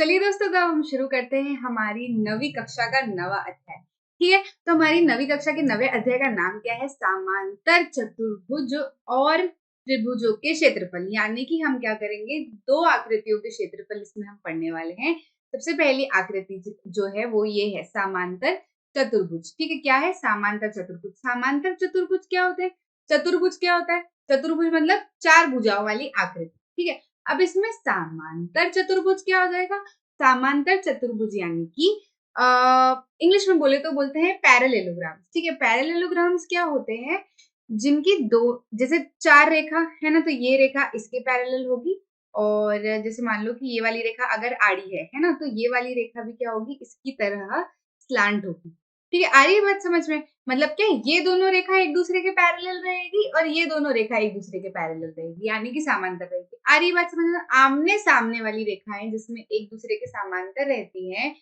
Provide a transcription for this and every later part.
चलिए दोस्तों, तो हम शुरू करते हैं हमारी 9वीं कक्षा का नवा अध्याय। ठीक है, तो हमारी 9वीं कक्षा के नवे अध्याय का नाम क्या है? समांतर चतुर्भुज और त्रिभुजों के क्षेत्रफल। यानी कि हम क्या करेंगे, दो आकृतियों के क्षेत्रफल इसमें हम पढ़ने वाले हैं। सबसे पहली आकृति जो है वो ये है समांतर चतुर्भुज। ठीक है, क्या है समांतर चतुर्भुज? समांतर चतुर्भुज क्या होते हैं? चतुर्भुज क्या होता है? चतुर्भुज मतलब चार भुजाओं वाली आकृति। ठीक है, अब इसमें समांतर चतुर्भुज क्या हो जाएगा? समांतर चतुर्भुज यानी कि इंग्लिश में बोले तो बोलते हैं पैरेललोग्राम्स। ठीक है, पैरेललोग्राम्स क्या होते हैं? जिनकी दो, जैसे चार रेखा है ना, तो ये रेखा इसके पैरेलल होगी, और जैसे मान लो कि ये वाली रेखा अगर आड़ी है ना, तो ये वाली रेखा भी क्या होगी, इसकी तरह स्लांट होगी। ठीक है, आ रही है बात समझ में? मतलब क्या, ये दोनों रेखा एक दूसरे के पैरेलल रहेगी और ये दोनों रेखा एक दूसरे के पैरेलल रहेगी, यानी कि समांतर रहेगी। आ रही बात समझ में? आमने सामने वाली रेखाएं जिसमें एक दूसरे के समांतर रहती हैं,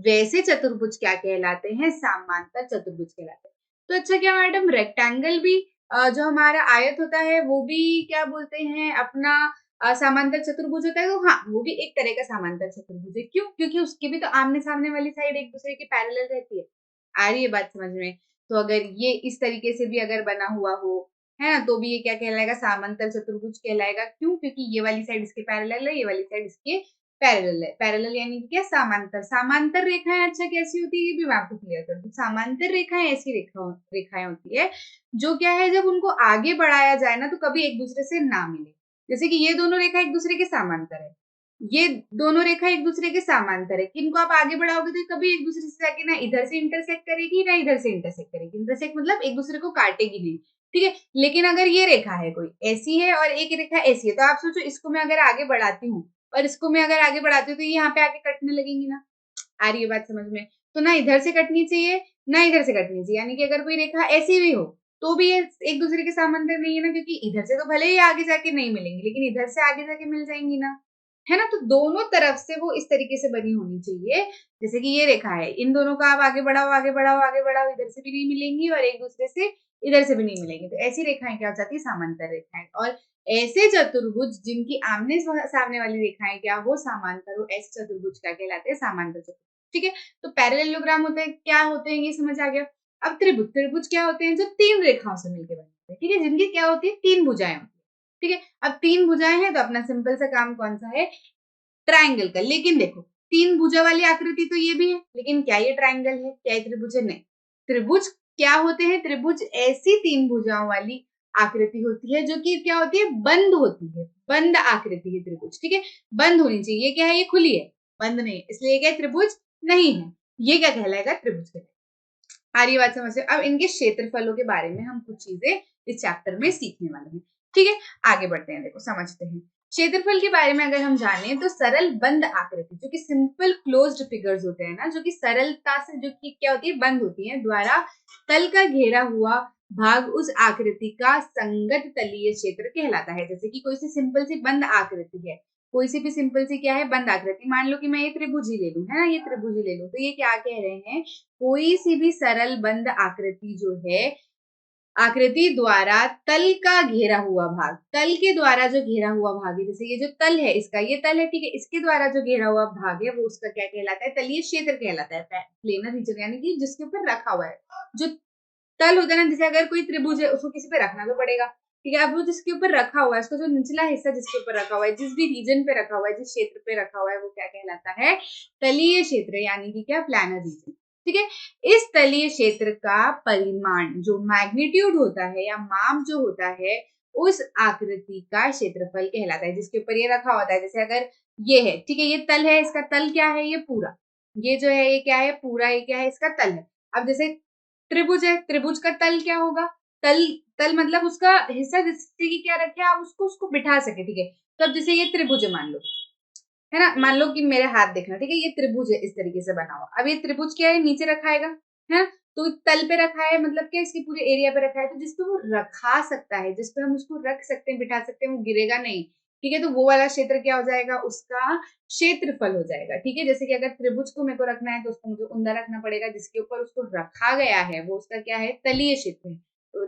वैसे चतुर्भुज क्या कहलाते हैं? समांतर चतुर्भुज कहलाते हैं। तो अच्छा, क्या मैडम रेक्टेंगल भी जो हमारा आयत होता है वो भी क्या बोलते हैं अपना समांतर चतुर्भुज होता है? तो हाँ, वो भी एक तरह का समांतर चतुर्भुज है। क्यों? क्योंकि उसकी भी तो आमने सामने वाली साइड एक दूसरे के पैरेलल रहती है। आ रही है बात समझ में? तो अगर ये इस तरीके से भी अगर बना हुआ हो, है ना, तो भी ये क्या कहलाएगा? समांतर चतुर्भुज कहलाएगा। क्यों? क्योंकि ये वाली साइड इसके पैरेलल है, ये वाली साइड इसके पैरेलल है। पैरेलल यानी कि क्या? समांतर। समांतर रेखाएं अच्छा कैसी होती है, ये भी मैं आपको क्लियर कर दूं। समांतर रेखाएं ऐसी रेखाएं होती है जो क्या है, जब उनको आगे बढ़ाया जाए ना, तो कभी एक दूसरे से ना मिले। जैसे कि ये दोनों रेखा एक दूसरे के समांतर है, ये दोनों रेखा एक दूसरे के समांतर है, किनको आप आगे बढ़ाओगे तो कभी एक दूसरे से जाके ना इधर से इंटरसेक्ट करेगी ना इधर से इंटरसेक्ट करेगी। इंटरसेक्ट मतलब एक दूसरे को काटेगी नहीं। ठीक है, लेकिन अगर ये रेखा है कोई ऐसी है और एक रेखा ऐसी है, तो आप सोचो इसको मैं अगर आगे बढ़ाती हूँ और इसको मैं अगर आगे बढ़ाती हूँ, तो ये यहाँ पे आके कटने लगेंगी ना। आ रही है बात समझ में? तो ना इधर से कटनी चाहिए ना इधर से कटनी चाहिए, यानी कि अगर कोई रेखा ऐसी भी हो तो भी ये एक दूसरे के समांतर नहीं है ना, क्योंकि इधर से तो भले ही आगे जाके नहीं मिलेंगी, लेकिन इधर से आगे जाके मिल जाएंगी ना, है ना। तो दोनों तरफ से वो इस तरीके से बनी होनी चाहिए। जैसे कि ये रेखा है, इन दोनों का आप आगे बढ़ाओ आगे बढ़ाओ आगे बढ़ाओ, इधर से भी नहीं मिलेंगी और एक दूसरे से इधर से भी नहीं मिलेंगी। तो ऐसी रेखाएं क्या हो जाती है? समांतर रेखाएं। और ऐसे चतुर्भुज जिनकी आमने सामने वाली रेखाएं क्या हो? समांतर हो, ऐसे चतुर्भुज क्या कहलाते हैं? समांतर चतुर्भुज। ठीक है, तो पैरेललोग्राम होते हैं, क्या होते हैं ये समझ आ गया। अब त्रिभुज, त्रिभुज क्या होते हैं? जो तीन रेखाओं से मिलकर बनते हैं। ठीक है, जिनकी क्या होती है? तीन भुजाएं होती है। ठीक है, अब तीन भुजाएं हैं तो अपना सिंपल सा काम कौन सा है? ट्राइंगल का। लेकिन देखो, तीन भुजा वाली आकृति तो ये भी है, लेकिन क्या ये ट्राइंगल है? क्या ये त्रिभुज है? नहीं। त्रिभुज क्या होते हैं? त्रिभुज ऐसी तीन भुजाओं वाली आकृति होती है जो कि क्या होती है? बंद होती है, बंद आकृति है त्रिभुज। ठीक है, बंद होनी चाहिए। ये क्या है? ये खुली है, बंद नहीं है, इसलिए क्या त्रिभुज नहीं है। ये क्या कहलाएगा? त्रिभुज कहलाएगा। आ रही बात समझ से? अब इनके क्षेत्रफलों के बारे में हम कुछ चीजें इस चैप्टर में सीखने वाले हैं। ठीक है, आगे बढ़ते हैं, देखो समझते हैं। क्षेत्रफल के बारे में अगर हम जाने तो सरल बंद आकृति, जो कि सिंपल क्लोज्ड फिगर्स होते हैं ना, जो कि सरलता से जो कि क्या होती है? बंद होती है, द्वारा तल का घेरा हुआ भाग उस आकृति का संगत तलीय क्षेत्र कहलाता है। जैसे कि कोई सी सिंपल सी बंद आकृति है, कोई सी भी सिंपल सी क्या है? बंद आकृति। मान लो कि मैं ये त्रिभुज ही ले लूं, है ना, ये त्रिभुज ही ले लूं, तो ये क्या कह रहे हैं? कोई सी भी सरल बंद आकृति जो है, आकृति द्वारा तल का घेरा हुआ भाग, तल के द्वारा जो घेरा हुआ भाग है, जैसे ये जो तल है इसका, ये तल है, ठीक है, इसके द्वारा जो घेरा हुआ भाग है वो उसका क्या कहलाता है? तलीय क्षेत्र कहलाता है, प्लेनर रीजन, यानी कि जिसके ऊपर रखा हुआ है। जो तल होता है ना, जैसे अगर कोई त्रिभुज है उसको किसी पे रखना तो पड़ेगा। ठीक है, अब वो जिसके ऊपर रखा हुआ है, उसका जो निचला हिस्सा जिसके ऊपर रखा हुआ है, जिस भी रीजन पे रखा हुआ है, जिस क्षेत्र पे रखा हुआ है, वो क्या कहलाता है? तलीय क्षेत्र, यानी कि क्या? Planar region. ठीक है, इस तलीय क्षेत्र का परिमाण, जो मैग्नीट्यूड होता है या माप जो होता है, उस आकृति का क्षेत्रफल कहलाता है, जिसके ऊपर ये रखा होता है। जैसे अगर ये है, ठीक है, ये तल है, इसका तल क्या है? ये पूरा, ये जो है ये क्या है? पूरा, ये क्या है? इसका तल है। अब जैसे त्रिभुज है, त्रिभुज का तल क्या होगा? तल, तल मतलब उसका हिस्सा जिससे कि क्या रखे आप उसको उसको बिठा सके। ठीक है, तो अब जैसे ये त्रिभुज है मान लो, है ना, मान लो कि मेरे हाथ देखना, ठीक है, ये त्रिभुज है इस तरीके से बना हुआ। अब ये त्रिभुज क्या है? नीचे रखाएगा, है, तो तल पे रखा है, मतलब क्या? इसके पूरे एरिया पे रखा है, तो जिसपे वो रखा सकता है, जिसपे हम उसको रख सकते हैं, बिठा सकते हैं, वो गिरेगा नहीं। ठीक है, तो वो वाला क्षेत्र क्या हो जाएगा? उसका क्षेत्रफल हो जाएगा। ठीक है, जैसे कि अगर त्रिभुज को मेरे को रखना है तो उसको मुझे ऊंधा रखना पड़ेगा, जिसके ऊपर उसको रखा गया है वो उसका क्या है? तलीय क्षेत्र है।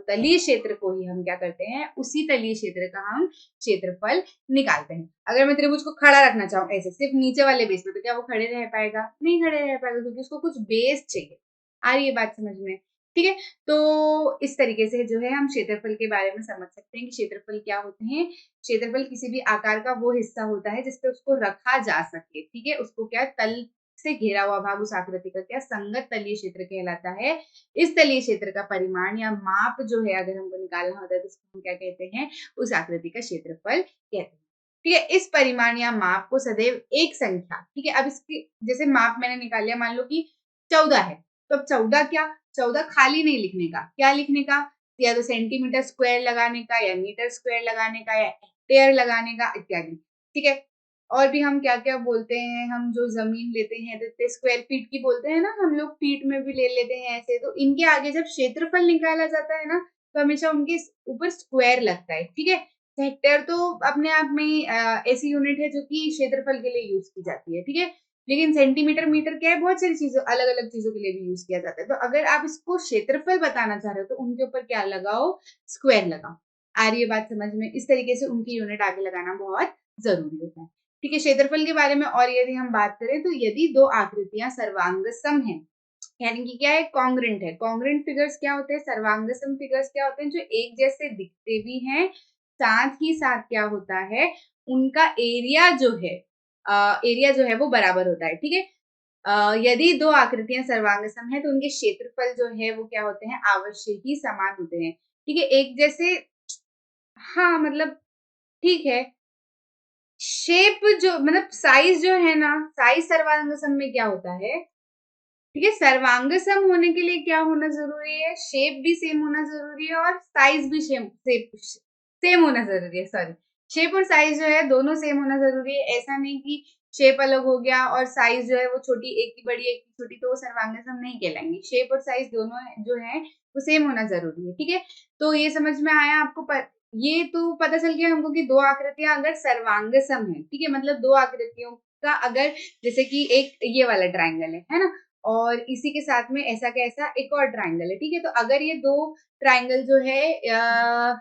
तलीय क्षेत्र को ही हम क्या करते हैं, उसी तलीय क्षेत्र का हम क्षेत्रफल निकालते हैं। अगर मैं त्रिभुज को खड़ा रखना चाहूँ ऐसे सिर्फ नीचे वाले बेस पे, तो क्या वो खड़े रह पाएगा? नहीं खड़े रह पाएगा, क्योंकि उसको कुछ बेस चाहिए। आ रही है बात समझ में? ठीक है, तो इस तरीके से जो है हम क्षेत्रफल के बारे में समझ सकते हैं कि क्षेत्रफल क्या होते हैं। क्षेत्रफल किसी भी आकार का वो हिस्सा होता है जिसपे उसको रखा जा सके। ठीक है, उसको क्या, तल से घेरा हुआ भाग उस आकृति का क्या, संगत तलीय क्षेत्र कहलाता है। इस तलीय क्षेत्र का परिमाण या माप जो है, अगर हमको निकालना होता है तो उसको हम क्या कहते हैं, उस आकृति का क्षेत्रफल कहते हैं। ठीक है, इस परिमाण या माप को सदैव एक संख्या, ठीक है, अब इसकी जैसे माप मैंने निकाल लिया, मान लो कि 14 है, तो अब 14 क्या, 14 खाली नहीं लिखने का, क्या लिखने का, या तो सेंटीमीटर स्क्वायर लगाने का, या मीटर स्क्वायर लगाने का, या हेक्टेयर लगाने का, इत्यादि। ठीक है, और भी हम क्या क्या बोलते हैं, हम जो जमीन लेते हैं तो स्क्वायर फीट की बोलते हैं ना, हम लोग फीट में भी ले लेते हैं ऐसे। तो इनके आगे जब क्षेत्रफल निकाला जाता है ना, तो हमेशा उनके ऊपर स्क्वायर लगता है। ठीक है, हेक्टेयर तो अपने आप में ही ऐसी यूनिट है जो कि क्षेत्रफल के लिए यूज की जाती है। ठीक है, लेकिन सेंटीमीटर, मीटर क्या है, बहुत सारी चीजों, अलग अलग चीजों के लिए भी यूज किया जाता है। तो अगर आप इसको क्षेत्रफल बताना चाह रहे हो तो उनके ऊपर क्या लगाओ, स्क्वायर लगाओ। आ रही है बात समझ में? इस तरीके से उनकी यूनिट आगे लगाना बहुत जरूरी होता है। ठीक है, क्षेत्रफल के बारे में और यदि हम बात करें तो यदि दो आकृतियां सर्वांगसम हैं, यानी कि क्या है, कॉन्ग्रेंट है। कॉन्ग्रेंट फिगर्स क्या होते हैं, सर्वांगसम फिगर्स क्या होते हैं, जो एक जैसे दिखते भी हैं, साथ ही साथ क्या होता है, उनका एरिया जो है, एरिया जो है वो बराबर होता है। ठीक है, यदि दो आकृतियां सर्वांगसम है तो उनके क्षेत्रफल जो है वो क्या होते हैं, अवश्य ही समान होते हैं। ठीक है, एक जैसे, हाँ मतलब ठीक है, शेप जो मतलब साइज जो है ना, साइज सर्वांगसम में क्या होता है, ठीक है, सर्वांगसम होने के लिए क्या होना जरूरी है, शेप भी सेम होना जरूरी है और साइज भी सेम होना जरूरी है। सॉरी, शेप और साइज जो है दोनों सेम होना जरूरी है। ऐसा नहीं कि शेप अलग हो गया और साइज जो है वो छोटी, एक की बड़ी एक की छोटी, तो वो सर्वांगसम नहीं कहलाएंगे। शेप और साइज दोनों जो है वो सेम होना जरूरी है। ठीक है, तो ये समझ में आया आपको? ये तो पता चल गया हमको कि दो आकृतियां अगर सर्वांगसम है, ठीक है, मतलब दो आकृतियों का अगर, जैसे कि एक ये वाला ट्राइंगल है ना, और इसी के साथ में ऐसा कैसा एक और ट्राइंगल है। ठीक है, तो अगर ये दो ट्राइंगल जो है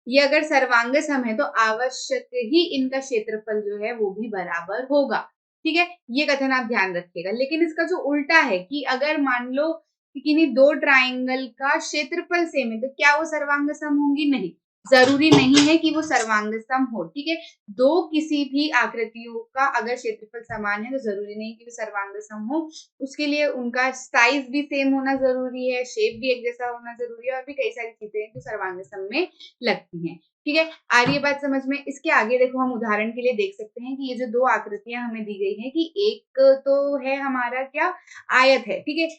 ये अगर सर्वांगसम है तो आवश्यक ही इनका क्षेत्रफल जो है वो भी बराबर होगा। ठीक है, ये कथन आप ध्यान रखिएगा। लेकिन इसका जो उल्टा है कि अगर मान लो कि किन्हीं दो ट्राइंगल का क्षेत्रफल सेम है, तो क्या वो सर्वांगसम होंगी? नहीं, जरूरी नहीं है कि वो सर्वांगसम हो। ठीक है, दो किसी भी आकृतियों का अगर क्षेत्रफल समान है तो जरूरी नहीं कि वो सर्वांगसम हो। उसके लिए उनका साइज भी सेम होना जरूरी है, शेप भी एक जैसा होना जरूरी है, और भी कई सारी चीजें हैं जो सर्वांगसम में लगती हैं। ठीक है, आ रही है बात समझ में? इसके आगे देखो, हम उदाहरण के लिए देख सकते हैं कि ये जो दो आकृतियां हमें दी गई हैं, कि एक तो है हमारा क्या, आयत है। ठीक है,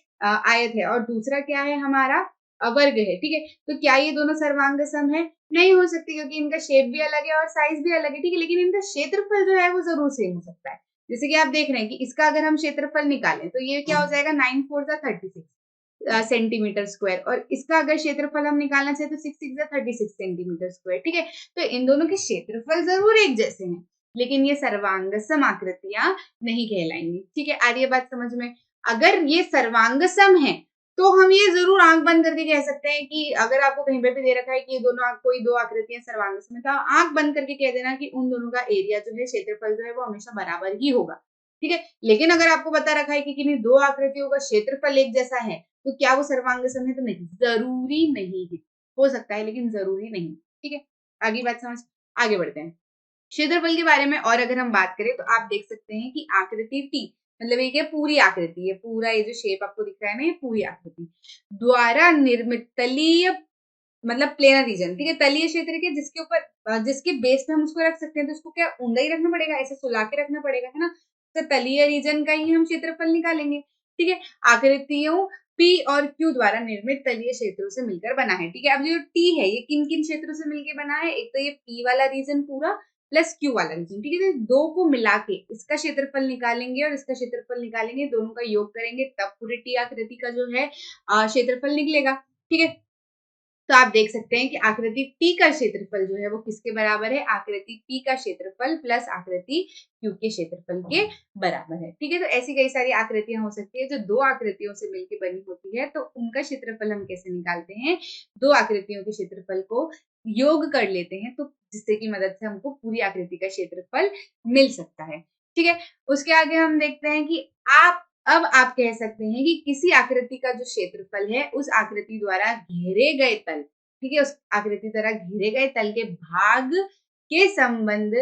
आयत है, और दूसरा क्या है हमारा, वर्ग है। ठीक है, तो क्या ये दोनों सर्वांगसम है? नहीं हो सकती, क्योंकि इनका शेप भी अलग है और साइज भी अलग है। ठीक है, लेकिन इनका क्षेत्रफल जो है वो जरूर सेम हो सकता है। जैसे कि आप देख रहे हैं कि इसका अगर हम क्षेत्रफल निकालें तो ये क्या हो जाएगा, 9 4 36 सेंटीमीटर स्क्वायर, और इसका अगर क्षेत्रफल हम निकालना चाहे तो 6 6 36 सेंटीमीटर स्क्वायर। ठीक है, तो इन दोनों के क्षेत्रफल जरूर एक जैसे हैं, लेकिन ये सर्वांगसम आकृतियां नहीं कहलाएंगी। ठीक है, आ रही है बात समझ में? अगर ये सर्वांगसम है तो हम ये जरूर आंख बंद करके कह सकते हैं कि अगर आपको कहीं पे भी दे रखा है कि ये दोनों कोई दो आकृतियां सर्वांगसम है, तो आंख बंद करके कह देना कि उन दोनों का एरिया जो है, क्षेत्रफल जो है वो हमेशा बराबर ही होगा। ठीक है, लेकिन अगर आपको बता रखा है कि किन्हीं दो आकृतियों का क्षेत्रफल एक जैसा है, तो क्या वो सर्वांगसम है? तो नहीं, जरूरी नहीं है, हो सकता है लेकिन जरूरी नहीं। ठीक है, आगे बात समझ, आगे बढ़ते हैं। क्षेत्रफल के बारे में और अगर हम बात करें तो आप देख सकते हैं कि आकृति टी, मतलब ये क्या, पूरी आकृति है, पूरा ये जो शेप आपको दिख रहा है ना, ये पूरी आकृति द्वारा निर्मित तलीय, मतलब प्लेनर रीजन। ठीक है, तलीय क्षेत्र के जिसके ऊपर, जिसके बेस पे हम उसको रख सकते हैं, तो उसको क्या ऊंधा ही रखना पड़ेगा, ऐसे सुला के रखना पड़ेगा, है ना। तो तलीय रीजन का ही हम क्षेत्रफल निकालेंगे। ठीक है, आकृतियों P और Q द्वारा निर्मित तलीय क्षेत्रों से मिलकर बना है। ठीक है, अब जो T है ये किन किन क्षेत्रों से मिलकर बना है, एक तो ये P वाला रीजन पूरा प्लस Q वाला रीजन। ठीक है, तो दो को मिला के इसका क्षेत्रफल निकालेंगे और इसका क्षेत्रफल निकालेंगे, दोनों का योग करेंगे, तब पूरे T आकृति का जो है क्षेत्रफल निकलेगा। ठीक है, तो आप देख सकते हैं कि आकृति P का क्षेत्रफल जो है वो किसके बराबर है, आकृति P का क्षेत्रफल प्लस आकृति Q के क्षेत्रफल के बराबर है। ठीक है, तो ऐसी कई सारी आकृतियां हो सकती है जो दो आकृतियों से मिलकर बनी होती है, तो उनका क्षेत्रफल हम कैसे निकालते हैं, दो आकृतियों के क्षेत्रफल को योग कर लेते हैं, तो जिससे की मदद से हमको पूरी आकृति का क्षेत्रफल मिल सकता है। ठीक है, उसके आगे हम देखते हैं कि अब आप कह सकते हैं कि किसी आकृति का जो क्षेत्रफल है उस आकृति द्वारा घेरे गए तल, ठीक है, उस आकृति द्वारा घेरे गए तल के भाग के संबंध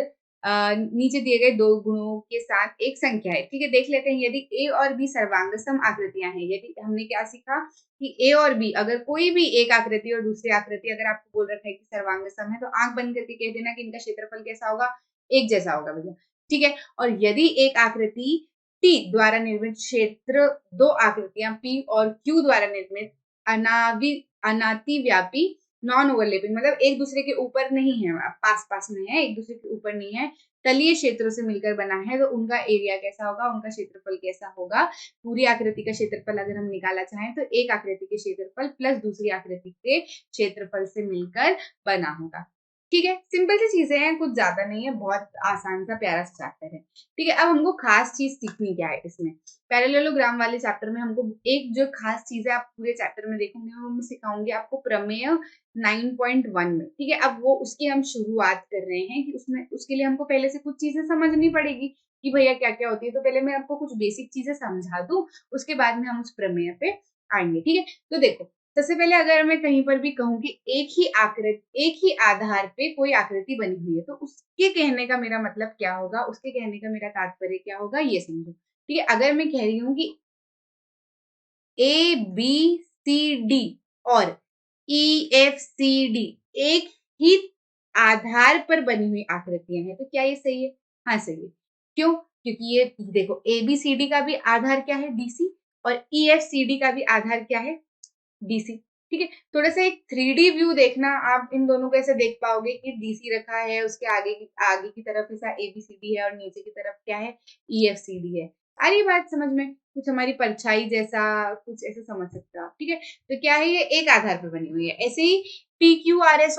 नीचे दिए गए दो गुणों के साथ एक संख्या है। ठीक है, देख लेते हैं, यदि ए और बी सर्वांगसम आकृतियां हैं, यदि हमने क्या सीखा कि ए और बी अगर कोई भी एक आकृति और दूसरी आकृति अगर आपको बोल रखा है कि सर्वांगसम है, तो आंख बंद करके कह देना कि इनका क्षेत्रफल कैसा होगा, एक जैसा होगा भैया। ठीक है, और यदि एक आकृति P द्वारा निर्मित क्षेत्र दो आकृतियां P और Q द्वारा निर्मित अनातिव्यापी नॉन ओवरलैपिंग, मतलब एक दूसरे के ऊपर नहीं है, पास पास में है, एक दूसरे के ऊपर नहीं है, तलीय क्षेत्रों से मिलकर बना है, तो उनका एरिया कैसा होगा, उनका क्षेत्रफल कैसा होगा। पूरी आकृति का क्षेत्रफल अगर हम निकालना चाहें तो एक आकृति के क्षेत्रफल प्लस दूसरी आकृति के क्षेत्रफल से मिलकर बना होगा। ठीक है, सिंपल सी चीजें हैं, कुछ ज्यादा नहीं है, बहुत आसान सा प्यारा सा चैप्टर है। ठीक है, अब हमको खास चीज सीखनी क्या है इसमें, पैरेललोग्राम वाले चैप्टर में हमको एक जो खास चीज है आप पूरे चैप्टर में देखेंगे वो मैं सिखाऊंगी आपको प्रमेय 9.1 में। ठीक है, अब वो उसकी हम शुरुआत कर रहे हैं कि उसमें उसके लिए हमको पहले से कुछ चीजें समझनी पड़ेगी कि भैया क्या क्या होती है, तो पहले मैं आपको कुछ बेसिक चीजें समझा दूं, उसके बाद में हम उस प्रमेय पे आएंगे। ठीक है, तो देखो, सबसे पहले अगर मैं कहीं पर भी कहूँ कि एक ही आधार पे कोई आकृति बनी हुई है, तो उसके कहने का मेरा मतलब क्या होगा, उसके कहने का मेरा तात्पर्य क्या होगा, ये समझो। ठीक है, अगर मैं कह रही हूँ कि ABCD और EFCD एक ही आधार पर बनी हुई आकृतियां हैं, तो क्या ये सही है? हाँ सही है। क्यों? क्योंकि ये देखो, ABCD का भी आधार क्या है, DC, और EFCD का भी आधार क्या है, DC। ठीक है, थोड़ा सा एक 3D व्यू देखना, आप इन दोनों को ऐसे देख पाओगे कि DC रखा है, उसके आगे की तरफ ऐसा ABCD है और नीचे की तरफ क्या है, EFCD है। आ रही बात समझ में, कुछ हमारी परछाई जैसा कुछ ऐसे समझ सकते हो आप। ठीक है, तो क्या है, ये एक आधार पर बनी हुई है। ऐसे ही PQRS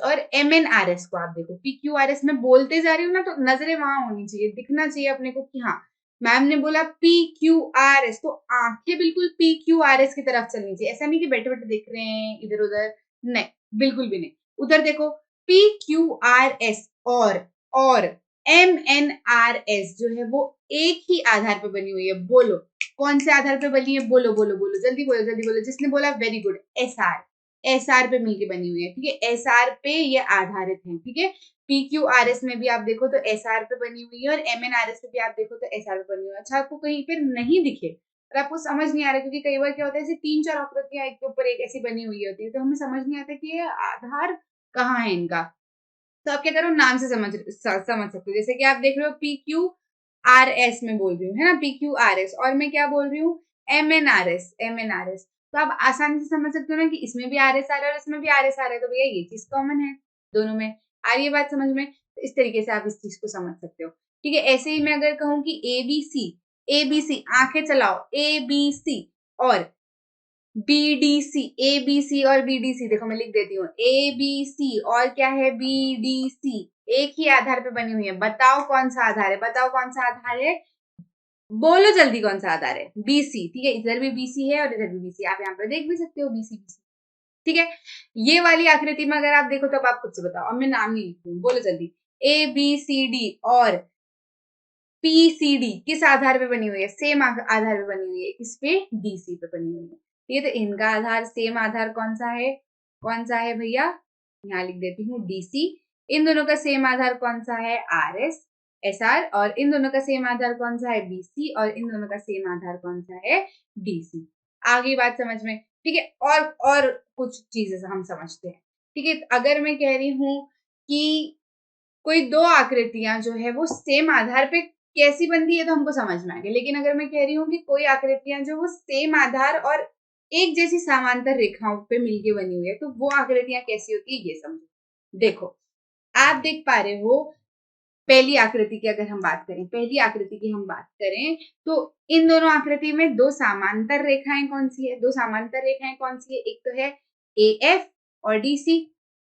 और MNRS को आप देखो, PQRS में बोलते जा रही हूँ ना, तो नजरें वहां होनी चाहिए, दिखना चाहिए अपने को कि हाँ मैम ने बोला PQRS, तो आंखें बिल्कुल PQRS की तरफ चलनी चाहिए। ऐसा नहीं कि बैठे बैठे देख रहे हैं इधर उधर, नहीं, बिल्कुल भी नहीं। उधर देखो, PQRS और MNRS जो है वो एक ही आधार पर बनी हुई है। बोलो कौन से आधार पर बनी है, बोलो बोलो बोलो, जल्दी बोलो जल्दी बोलो। जिसने बोला वेरी गुड, एसआर पे मिलके बनी हुई है। ठीक है, एसआर पे ये आधारित है। ठीक है, PQRS में भी आप देखो तो SR पे बनी हुई है और MNRS पे भी आप देखो तो SR पे बनी हुई है। अच्छा, आपको कहीं पे नहीं दिखे और आपको समझ नहीं आ रहा, क्योंकि कई बार क्या होता है, ऐसे 3-4 आकृतियां एक के ऊपर एक ऐसी बनी हुई होती है, तो हमें समझ नहीं आता कि ये आधार कहाँ है इनका। तो आप क्या करो, नाम से समझ सकते हो। जैसे कि आप देख रहे हो PQRS में बोल रही हूँ, है ना, PQRS, और मैं क्या बोल रही हूँ, MNRS। तो आप आसानी से समझ सकते हो ना कि इसमें भी RS आ रहा है और इसमें भी RS आ रहा है, तो भैया ये चीज कॉमन है दोनों में। आ रही है बात समझ में, तो इस तरीके से आप इस चीज को समझ सकते हो। ठीक है, ऐसे ही मैं अगर कहूँ कि ABC, आंखें चलाओ, ABC और BDC, ABC और BDC, देखो मैं लिख देती हूँ, ABC और क्या है, BDC एक ही आधार पे बनी हुई है। बताओ कौन सा आधार है, बताओ कौन सा आधार है, बोलो जल्दी कौन सा आधार है, BC। ठीक है, इधर भी BC है और इधर भी BC, आप यहाँ पे देख भी सकते हो BC। ठीक है, ये वाली आकृति में अगर आप देखो तो अब आप खुद से बताओ, अब मैं नाम नहीं लिखती हूँ, बोलो जल्दी। ABCD और PCD किस आधार पे बनी हुई है, सेम आधार पे बनी हुई है, किस पे, DC पे बनी हुई है। ठीक है, तो इनका आधार, सेम आधार कौन सा है भैया, यहाँ लिख देती हूँ DC। इन दोनों का सेम आधार कौन सा है, RS SR, और इन दोनों का सेम आधार कौन सा है, BC, और इन दोनों का सेम आधार कौन सा है, DC। आगे बात समझ में। ठीक है, और कुछ चीजें हम समझते हैं। ठीक है, अगर मैं कह रही हूँ कि कोई दो आकृतियां जो है वो सेम आधार पे कैसी बनती है, तो हमको समझ में आ गया। लेकिन अगर मैं कह रही हूँ कि कोई आकृतियां जो वो सेम आधार और एक जैसी समांतर रेखाओं पे मिलके बनी हुई है, तो वो आकृतियां कैसी होती है, ये समझो। देखो, आप देख पा रहे हो, पहली आकृति की अगर हम बात करें, तो इन दोनों आकृति में दो समांतर रेखाएं कौन सी है, एक तो है ए एफ और डी सी।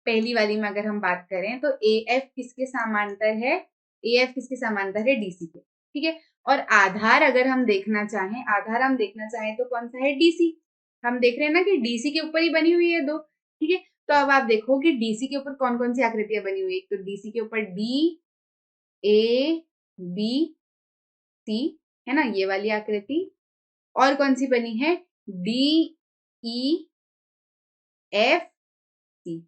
पहली वाली में अगर हम बात करें तो ए एफ किसके समांतर है, ए एफ किसके समांतर है, डी सी के, ठीक है। और आधार अगर हम देखना चाहें, आधार हम देखना चाहें तो कौन सा है, डी सी। हम देख रहे हैं ना कि डी सी के ऊपर ही बनी हुई है दो, ठीक है। तो अब आप देखो कि डी सी के ऊपर कौन कौन सी आकृतियां बनी हुई है। तो डी सी के ऊपर डी, ए, बी, सी, है ना, ये वाली आकृति। और कौन सी बनी है, डी, ई, एफ, सी,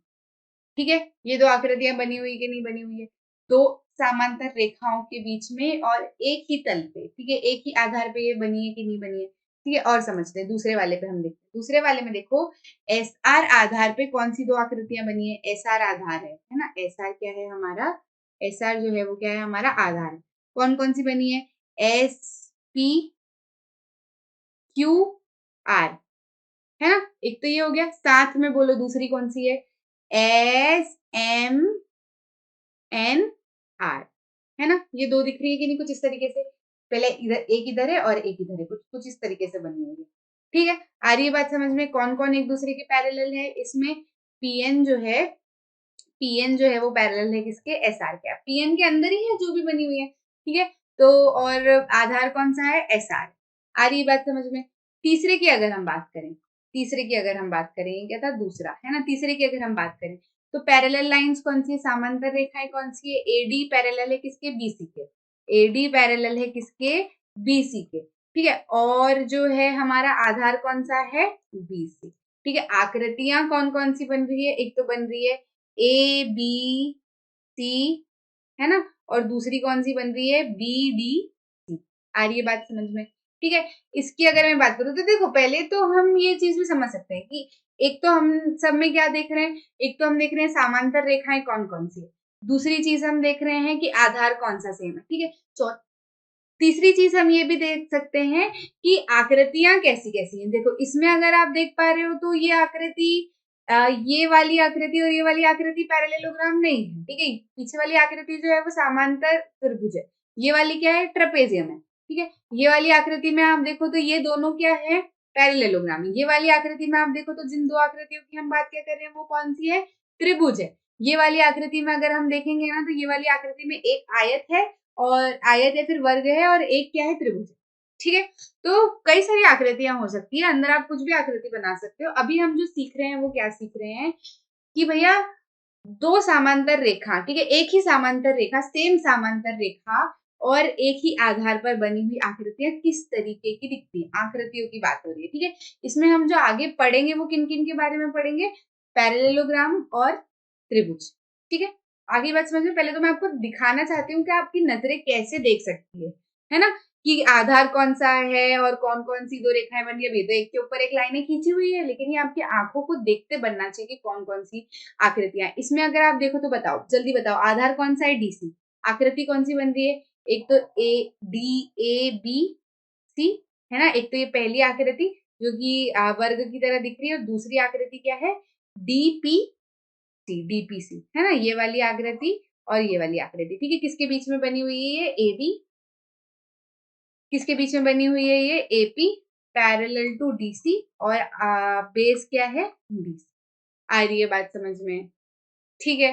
ठीक है। ये दो आकृतियां बनी हुई कि नहीं बनी हुई है, दो समांतर रेखाओं के बीच में और एक ही तल पे, ठीक है, एक ही आधार पे ये बनी है कि नहीं बनी है, ठीक है। और समझते हैं दूसरे वाले पे, हम देखते हैं दूसरे वाले में। देखो एस आर आधार पे कौन सी दो आकृतियां बनी है, एस आर आधार है ना। एस आर क्या है हमारा, एस आर जो है वो क्या है हमारा, आधार। कौन कौन सी बनी है, एस पी क्यू आर, है ना। एक तो ये हो गया, साथ में बोलो दूसरी कौन सी है, एस एम एन आर, है ना। ये दो दिख रही है कि नहीं कुछ इस तरीके से, पहले इधर है और एक इधर है, कुछ कुछ इस तरीके से बनी हुई है, ठीक है। आ रही है बात समझ में, कौन कौन एक दूसरे के पैरेलल है इसमें। पीएन जो है, पीएन जो है वो पैरेलल है किसके, एसआर के। पीएन के अंदर ही है जो भी बनी हुई है, ठीक है। तो और आधार कौन सा है, एसआर। आ रही बात समझ में। तीसरे की अगर हम बात करें, तीसरे की अगर हम बात करें, क्या था दूसरा, है ना। तीसरे की अगर हम बात करें तो पैरेलल लाइंस कौन सी है, समांतर रेखाएं कौन सी है, एडी पैरेलल है किसके, बीसी के। एडी पैरेलल है किसके, बीसी के, ठीक है। और जो है हमारा आधार कौन सा है, बीसी, ठीक है। आकृतियां कौन कौन सी बन रही है, एक तो बन रही है ए बी सी, है ना। और दूसरी कौन सी बन रही है, बी डी सी। आ रही है बात समझ में, ठीक है। इसकी अगर मैं बात करूं तो देखो पहले तो हम ये चीज भी समझ सकते हैं कि एक तो हम सब में क्या देख रहे हैं, एक तो हम देख रहे हैं समांतर रेखाएं कौन कौन सी है, दूसरी चीज हम देख रहे हैं कि आधार कौन सा सेम है, ठीक है। तीसरी चीज हम ये भी देख सकते हैं कि आकृतियां कैसी कैसी हैं। देखो इसमें अगर आप देख पा रहे हो तो ये आकृति, ये वाली आकृति और ये वाली आकृति पैरेललोग्राम नहीं है, ठीक है। पीछे वाली आकृति जो है वो समांतर त्रिभुज है, ये वाली क्या है, ट्रेपेजियम है, ठीक है। ये वाली आकृति में आप देखो तो ये दोनों क्या है, पैरेललोग्राम। ये वाली आकृति में आप देखो तो जिन दो आकृतियों की हम बात क्या कर रहे हैं वो कौन सी है, त्रिभुज है। ये वाली आकृति में अगर हम देखेंगे ना तो ये वाली आकृति में एक आयत है और आयत या फिर वर्ग है और एक क्या है, त्रिभुज, ठीक है। तो कई सारी आकृतियां हो सकती है, अंदर आप कुछ भी आकृति बना सकते हो। अभी हम जो सीख रहे हैं वो क्या सीख रहे हैं कि भैया दो समांतर रेखा, ठीक है, एक ही समांतर रेखा, सेम समांतर रेखा और एक ही आधार पर बनी हुई आकृतियां किस तरीके की दिखती है, आकृतियों की बात हो रही है, ठीक है। इसमें हम जो आगे पढ़ेंगे वो किन किन के बारे में पढ़ेंगे, पैरेललोग्राम और त्रिभुज, ठीक है। आगे बात समझ में, पहले तो मैं आपको दिखाना चाहती हूँ कि आपकी नजरें कैसे देख सकती है ना, कि आधार कौन सा है और कौन कौन सी दो रेखाएं बन रही है। अभी तो एक के ऊपर एक लाइनें खींची हुई है, लेकिन ये आपकी आंखों को देखते बनना चाहिए कि कौन कौन सी आकृतियां। इसमें अगर आप देखो तो बताओ, जल्दी बताओ, आधार कौन सा है, डीसी। आकृति कौन सी बन रही है, एक तो ए डी ए बी सी, है ना। एक तो ये पहली आकृति जो कि वर्ग की तरह दिख रही है और दूसरी आकृति क्या है, डीपी सी, डीपीसी, है ना, ये वाली आकृति और ये वाली आकृति, ठीक है। किसके बीच में बनी हुई है ये, एबी, किसके बीच में बनी हुई है ये, एपी पैरेलल टू डीसी और बेस क्या है, डीसी। आ रही है बात समझ में, ठीक है।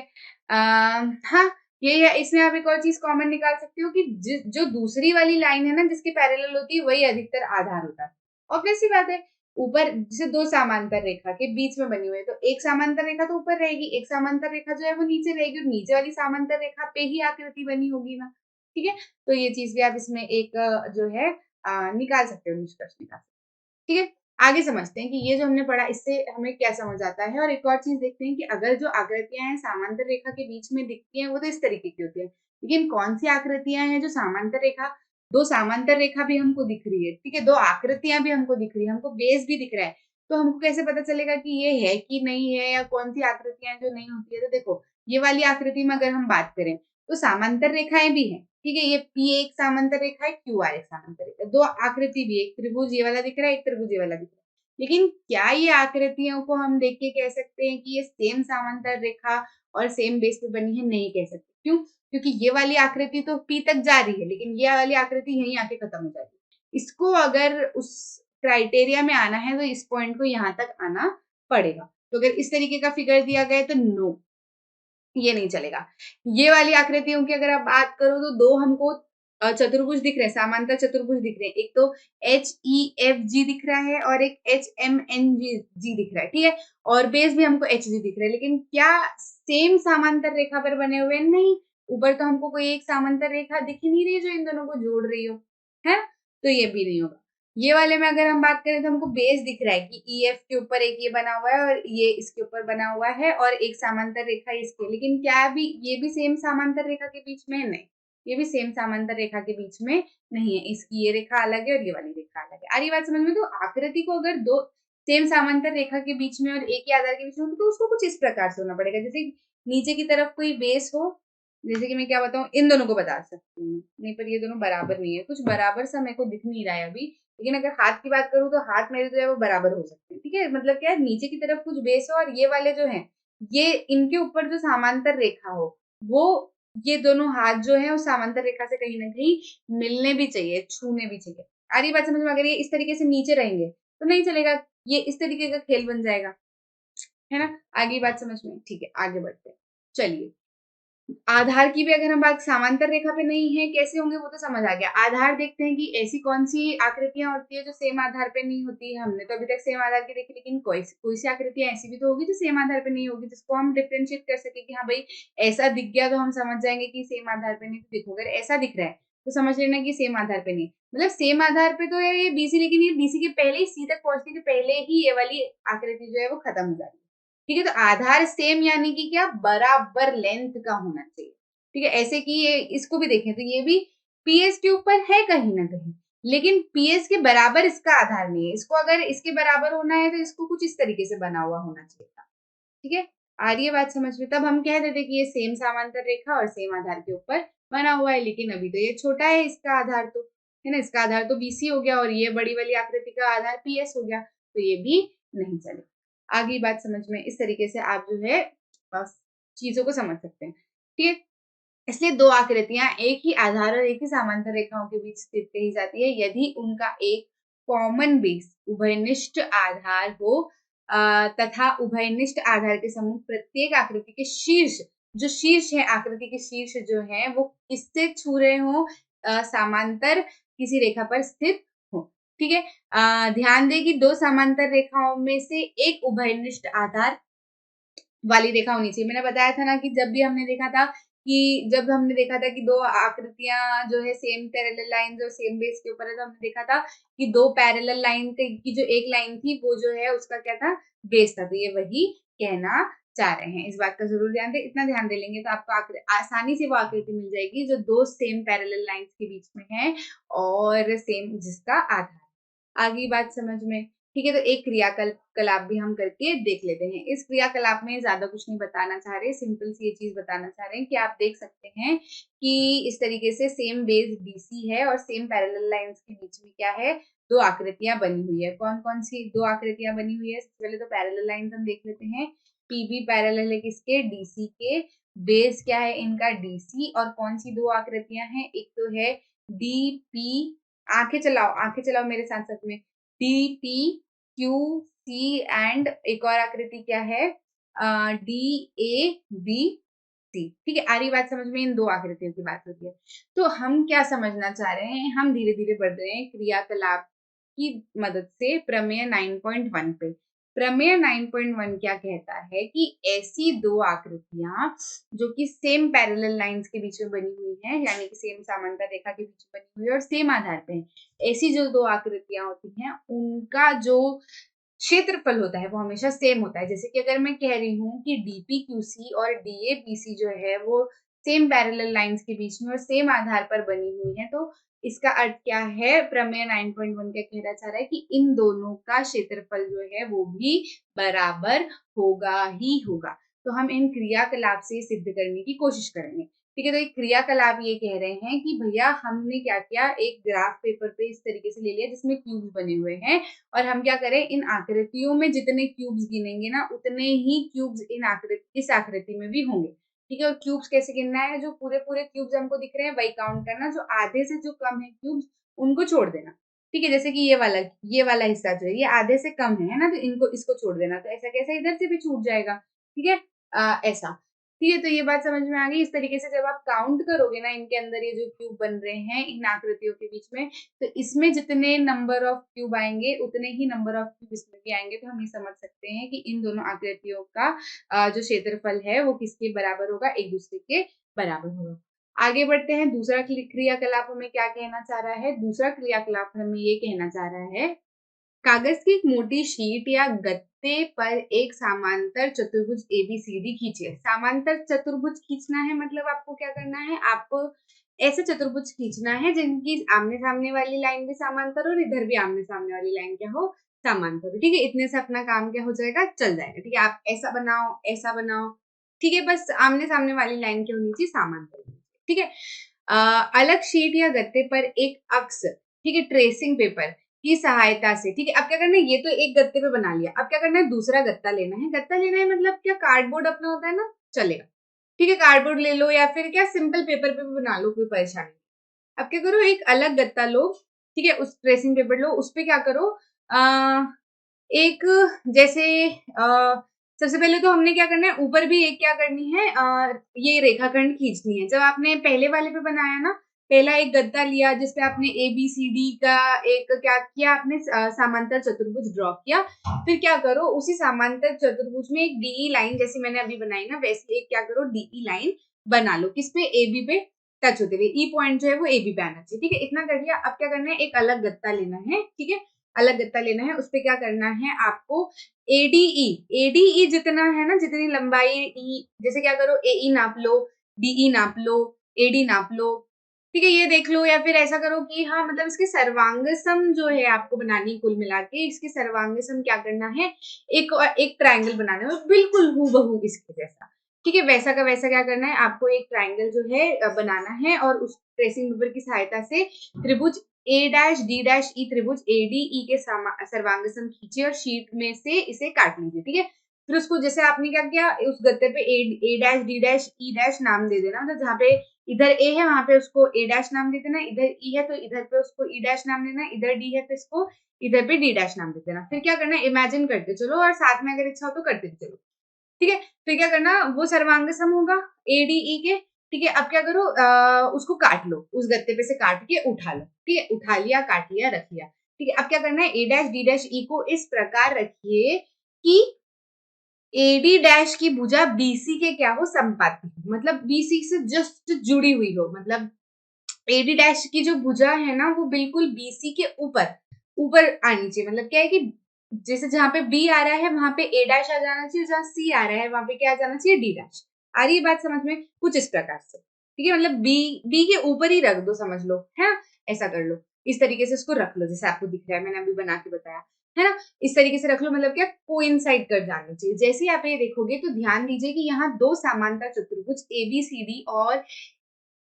हाँ ये है, इसमें आप एक और चीज कॉमन निकाल सकते हो कि जो दूसरी वाली लाइन है ना जिसके पैरेलल होती है वही अधिकतर आधार होता है। ऑब्वियस सी बात है, ऊपर जैसे दो समांतर रेखा के बीच में बनी हुई है तो एक समांतर रेखा तो ऊपर रहेगी, एक समांतर रेखा जो है वो नीचे रहेगी और नीचे वाली समांतर रेखा पे ही आकृति बनी होगी ना, ठीक है। तो ये चीज भी आप इसमें एक जो है निकाल सकते हो, निष्कर्ष निकाल सकते हो, ठीक है। आगे समझते हैं कि ये जो हमने पढ़ा इससे हमें क्या समझ आता है। और एक और चीज देखते हैं कि अगर जो आकृतियां हैं समांतर रेखा के बीच में दिखती हैं वो तो इस तरीके की होती है, लेकिन कौन सी आकृतियां हैं जो समांतर रेखा, दो समांतर रेखा भी हमको दिख रही है, ठीक है, दो आकृतियां भी हमको दिख रही है, हमको बेस भी दिख रहा है, तो हमको कैसे पता चलेगा कि ये है कि नहीं है, या कौन सी आकृतियां जो नहीं होती है। तो देखो ये वाली आकृति में अगर हम बात करें तो समांतर रेखाएं भी हैं, ठीक है। ये पी एक समांतर रेखा है, क्यू आर एक समांतर रेखा, दो आकृति भी, एक त्रिभुज ये वाला दिख रहा है, एक त्रिभुज ये वाला दिख रहा है। लेकिन क्या ये आकृतियों को हम देख के कह सकते हैं कि ये सेम समांतर रेखा और सेम बेस पे बनी है, नहीं कह सकते। क्यों, क्योंकि ये वाली आकृति तो पी तक जा रही है लेकिन ये वाली आकृति यहीं आके खत्म हो जाती है। इसको अगर उस क्राइटेरिया में आना है तो इस पॉइंट को यहाँ तक आना पड़ेगा। तो अगर इस तरीके का फिगर दिया गया है तो नो, ये नहीं चलेगा। ये वाली आकृतियों की अगर आप बात करो तो दो हमको चतुर्भुज दिख रहे हैं, समांतर चतुर्भुज दिख रहे हैं। एक तो HEFG दिख रहा है और एक HMNG दिख रहा है, ठीक है। और बेस भी हमको HG दिख रहा है, लेकिन क्या सेम समांतर रेखा पर बने हुए हैं? नहीं। ऊपर तो हमको कोई एक समांतर रेखा दिख ही नहीं रही जो इन दोनों को जोड़ रही हो, है। तो ये भी नहीं होगा। ये वाले में अगर हम बात करें तो हमको बेस दिख रहा है कि EF के ऊपर एक ये बना हुआ है और ये इसके ऊपर बना हुआ है और एक समांतर रेखा इसके, लेकिन क्या भी ये भी सेम समांतर रेखा के बीच में? नहीं, ये भी सेम समांतर रेखा के बीच में नहीं है। इसकी ये रेखा अलग है और ये वाली रेखा अलग है। आ रही बात समझ में? तो आकृति को अगर दो सेम समांतर रेखा के बीच में और एक ही आधार के बीच में हो तो उसको कुछ इस प्रकार से होना पड़ेगा, जैसे नीचे की तरफ कोई बेस हो, जैसे कि मैं क्या बताऊं, इन दोनों को बता सकती हूँ। नहीं, पर ये दोनों बराबर नहीं है, कुछ बराबर सा मेरे को दिख नहीं रहा है अभी। लेकिन अगर हाथ की बात करूं तो हाथ मेरे जो है वो बराबर हो सकते हैं, ठीक है। मतलब क्या है, नीचे की तरफ कुछ बेस हो और ये वाले जो हैं, ये इनके ऊपर जो समांतर रेखा हो, वो ये दोनों हाथ जो है उस समांतर रेखा से कहीं ना कहीं मिलने भी चाहिए, छूने भी चाहिए। आ रही बात समझ में? अगर ये इस तरीके से नीचे रहेंगे तो नहीं चलेगा, ये इस तरीके का खेल बन जाएगा, है ना। आगे बात समझ में? ठीक है, आगे बढ़ते हैं। चलिए, आधार की भी अगर हम बात, समांतर रेखा पे नहीं है, कैसे होंगे वो तो समझ आ गया। आधार देखते हैं कि ऐसी कौन सी आकृतियां होती है जो सेम आधार पे नहीं होती है। हमने तो अभी तक सेम आधार की देखी, लेकिन कोई सी आकृतियां ऐसी भी तो होगी जो सेम आधार पे नहीं होगी, जिसको हम डिफ्रेंशिएट कर सके कि हाँ भाई ऐसा दिख गया तो हम समझ जाएंगे कि सेम आधार पे नहीं। तो देखो, अगर ऐसा दिख रहा है तो समझ लेना कि सेम आधार पे नहीं, मतलब सेम आधार पे तो है ये BC, लेकिन ये BC के पहले ही C तक पहुंचने के पहले ही ये वाली आकृति जो है वो खत्म हो जाती है, ठीक है। तो आधार सेम यानी कि क्या, बराबर लेंथ का होना चाहिए, ठीक है। ऐसे कि ये इसको भी देखें तो ये भी PS के ऊपर है कहीं ना कहीं, लेकिन PS के बराबर इसका आधार नहीं है। इसको अगर इसके बराबर होना है तो इसको कुछ इस तरीके से बना हुआ होना चाहिए था, ठीक है। आ रही है बात समझ में? तब हम कह देते कि ये सेम समांतर रेखा और सेम आधार के ऊपर बना हुआ है, लेकिन अभी तो ये छोटा है इसका आधार, तो है ना, इसका आधार तो BC हो गया और ये बड़ी वाली आकृति का आधार PS हो गया, तो ये भी नहीं चले। आगे बात समझ में? इस तरीके से आप जो है बस चीजों को समझ सकते हैं, ठीक है। इसलिए दो आकृतियां एक ही आधार और एक ही समांतर रेखाओं के बीच स्थित कही जाती है यदि उनका एक कॉमन बेस उभयनिष्ठ आधार हो, तथा उभयनिष्ठ आधार के समूह प्रत्येक आकृति के शीर्ष, जो शीर्ष है आकृति के शीर्ष जो है वो किससे छू रहे हो, समांतर किसी रेखा पर स्थित हो, ठीक है। ध्यान दें कि दो समांतर रेखाओं में से एक उभयनिष्ठ आधार वाली रेखा होनी चाहिए। मैंने बताया था ना कि जब हमने देखा था कि दो आकृतियां जो है सेम पैरेलल लाइन जो सेम बेस के ऊपर है, तो हमने देखा था कि दो पैरेलल लाइन की जो एक लाइन थी वो जो है उसका क्या था, बेस था। तो ये वही कहना चाह रहे हैं, इस बात का जरूर ध्यान दें। इतना ध्यान दे लेंगे तो आपको आसानी से वो आकृति मिल जाएगी जो दो सेम पैरेलल लाइंस के बीच में है और सेम जिसका आधार। आगे बात समझ में? ठीक है, तो एक क्रियाकलाप भी हम करके देख लेते हैं। इस क्रियाकलाप में ज्यादा कुछ नहीं बताना चाह रहे, सिंपल सी ये चीज बताना चाह रहे हैं कि आप देख सकते हैं कि इस तरीके से सेम बेस BC है और सेम पैरेलल लाइंस के बीच में क्या है, दो आकृतियां बनी हुई है। कौन कौन सी दो आकृतियां बनी हुई है? सबसे पहले तो पैरेलल लाइंस हम देख लेते हैं। PB पैरेलल है किसके, DC के। बेस क्या है इनका, DC। और कौन सी दो आकृतियां हैं, एक तो है DP, आंखें चलाओ मेरे साथ साथ में, DPQC एंड एक और आकृति क्या है, DABC, ठीक है। आ रही बात समझ में? इन दो आकृतियों की बात होती है। तो हम क्या समझना चाह रहे हैं, हम धीरे धीरे बढ़ रहे हैं क्रियाकलाप की मदद से प्रमेय 9.1 पे। प्रमेय 9.1 क्या कहता है कि ऐसी दो आकृतियां जो कि सेम पैरेलल लाइंस के बीच में बनी हुई हैं, यानी कि सेम समांतर रेखा के बीच में बनी हुई है और सेम आधार पे है, ऐसी जो दो आकृतियां होती हैं उनका जो क्षेत्रफल होता है वो हमेशा सेम होता है। जैसे कि अगर मैं कह रही हूँ कि DPQC और DABC जो है वो सेम पैरेलल लाइंस के बीच में और सेम आधार पर बनी हुई है, तो इसका अर्थ क्या है, प्रमेय 9.1 क्या कहना चाह रहा है कि इन दोनों का क्षेत्रफल जो है वो भी बराबर होगा ही होगा। तो हम इन क्रियाकलाप से सिद्ध करने की कोशिश करेंगे, ठीक है। तो एक क्रियाकलाप ये कह रहे हैं कि भैया हमने क्या किया, एक ग्राफ पेपर पे इस तरीके से ले लिया जिसमें क्यूब्स बने हुए हैं और हम क्या करें, इन आकृतियों में जितने क्यूब्स गिनेंगे ना उतने ही क्यूब्स इस आकृति में भी होंगे, ठीक है। और क्यूब्स कैसे गिनना है, जो पूरे पूरे क्यूब्स हमको दिख रहे हैं वही काउंट करना, जो आधे से जो कम है क्यूब्स उनको छोड़ देना, ठीक है, जैसे कि ये वाला हिस्सा जो है ये आधे से कम है ना, तो इसको छोड़ देना, तो ऐसा कैसे इधर से भी छूट जाएगा। ठीक है, ऐसा। ठीक है, तो ये बात समझ में आ गई। इस तरीके से जब आप काउंट करोगे ना इनके अंदर ये जो क्यूब बन रहे हैं इन आकृतियों के बीच में, तो इसमें जितने नंबर ऑफ क्यूब आएंगे उतने ही नंबर ऑफ क्यूब इसमें भी आएंगे। तो हम ये समझ सकते हैं कि इन दोनों आकृतियों का जो क्षेत्रफल है वो किसके बराबर होगा, एक दूसरे के बराबर होगा। आगे बढ़ते हैं, दूसरा क्रियाकलाप हमें क्या कहना चाह रहा है। दूसरा क्रियाकलाप हमें ये कहना चाह रहा है, कागज की एक मोटी शीट या गत्ते पर एक समांतर चतुर्भुज एबीसीडी खींचिए। समांतर चतुर्भुज खींचना है मतलब आपको क्या करना है, आपको ऐसे चतुर्भुज खींचना है जिनकी आमने सामने वाली लाइन भी समांतर और इधर भी आमने सामने वाली लाइन क्या हो, समांतर। ठीक है, इतने से अपना काम क्या हो जाएगा, चल जाएगा। ठीक है, आप ऐसा बनाओ, ऐसा बनाओ। ठीक है, बस आमने सामने वाली लाइन क्या होनी चाहिए, समांतर। ठीक है, अलग शीट या गत्ते पर एक अक्स, ठीक है, ट्रेसिंग पेपर की सहायता से। ठीक है, अब क्या करना है, ये तो एक गत्ते पे बना लिया, अब क्या करना है, दूसरा गत्ता लेना है। गत्ता लेना है मतलब क्या, कार्डबोर्ड अपना होता है ना, चलेगा। ठीक है, कार्डबोर्ड ले लो या फिर क्या सिंपल पेपर पे भी बना लो, कोई परेशानी। अब क्या करो, एक अलग गत्ता लो। ठीक है, उस ट्रेसिंग पेपर लो, उस पे क्या करो, आ, एक जैसे सबसे पहले तो हमने क्या करना है, ऊपर भी एक क्या करनी है, ये रेखाखंड खींचनी है। जब आपने पहले वाले पे बनाया ना, पहला एक गद्दा लिया जिसपे आपने ए बी सी डी का एक क्या किया, आपने समांतर चतुर्भुज ड्रॉ किया। फिर क्या करो, उसी समांतर चतुर्भुज में एक डीई लाइन जैसी मैंने अभी बनाई ना, वैसे एक क्या करो, डीई लाइन बना लो। किसपे, ए बी पे टच होते हुए। ई पॉइंट जो है वो ए बी पे आना चाहिए। ठीक है, इतना कर लिया। अब क्या करना है, एक अलग गत्ता लेना है। ठीक है, अलग गत्ता लेना है, उस पर क्या करना है आपको, एडीई, एडीई जितना है ना, जितनी लंबाई ई, जैसे क्या करो, एई नाप लो, डीई नाप लो, एडी नाप लो। ठीक है, ये देख लो, या फिर ऐसा करो कि हाँ मतलब इसके सर्वांग सम जो है आपको बनानी, कुल मिला के इसके सर्वांग सम क्या करना है, एक ट्रायंगल बनाना है बिल्कुल हूबहू इसके जैसा। ठीक है, वैसा का वैसा क्या करना है आपको, एक ट्रायंगल जो है बनाना है, और उस ट्रेसिंग पेपर की सहायता से त्रिभुज ए डैश डी डैश ई त्रिभुज ए डी ई के सर्वांग सम खींचिए और शीट में से इसे काट लीजिए। ठीक है, फिर उसको जैसे आपने क्या किया, उस गत्ते पे A dash D dash E dash नाम दे देना, मतलब जहाँ पे इधर ए है वहां पे उसको ए डैश नाम दे देना, इधर ई है तो इधर पे उसको ई डैश नाम देना, इधर डी है तो इसको इधर पे डी डैश नाम दे देना। फिर क्या करना, इमेजिन करते चलो और साथ में अगर इच्छा हो तो करते चलो। ठीक है, फिर क्या करना, वो सर्वांग सम होगा एडीई के। ठीक है, अब क्या करो, उसको काट लो, उस गत्ते पे से काट के उठा लो। ठीक है, उठा लिया, काट लिया, रख लिया। ठीक है, अब क्या करना है, ए डैश डी डैश ई को इस प्रकार रखिए कि एडी डैश की भुजा बीसी के क्या हो, संपाती, मतलब बीसी से जस्ट जुड़ी हुई हो। मतलब एडी डैश की जो भुजा है ना वो बिल्कुल बीसी के ऊपर ऊपर आनी चाहिए। मतलब क्या है कि जैसे जहां पे बी आ रहा है वहां पे ए डैश आ जाना चाहिए, जहां सी आ रहा है वहां पे क्या आ जाना चाहिए, डी डैश। आ रही है बात समझ में, कुछ इस प्रकार से। ठीक है, मतलब बी के ऊपर ही रख दो, समझ लो है, ऐसा कर लो। इस तरीके से इसको रख लो जैसे आपको दिख रहा है, मैंने अभी बना के बताया है ना। इस तरीके से रख लो, मतलब क्या कोइंसाइड कर जानी चाहिए। जैसे ही आप ये देखोगे तो ध्यान दीजिए कि यहाँ दो समांतर चतुर्भुज ए बी सी डी और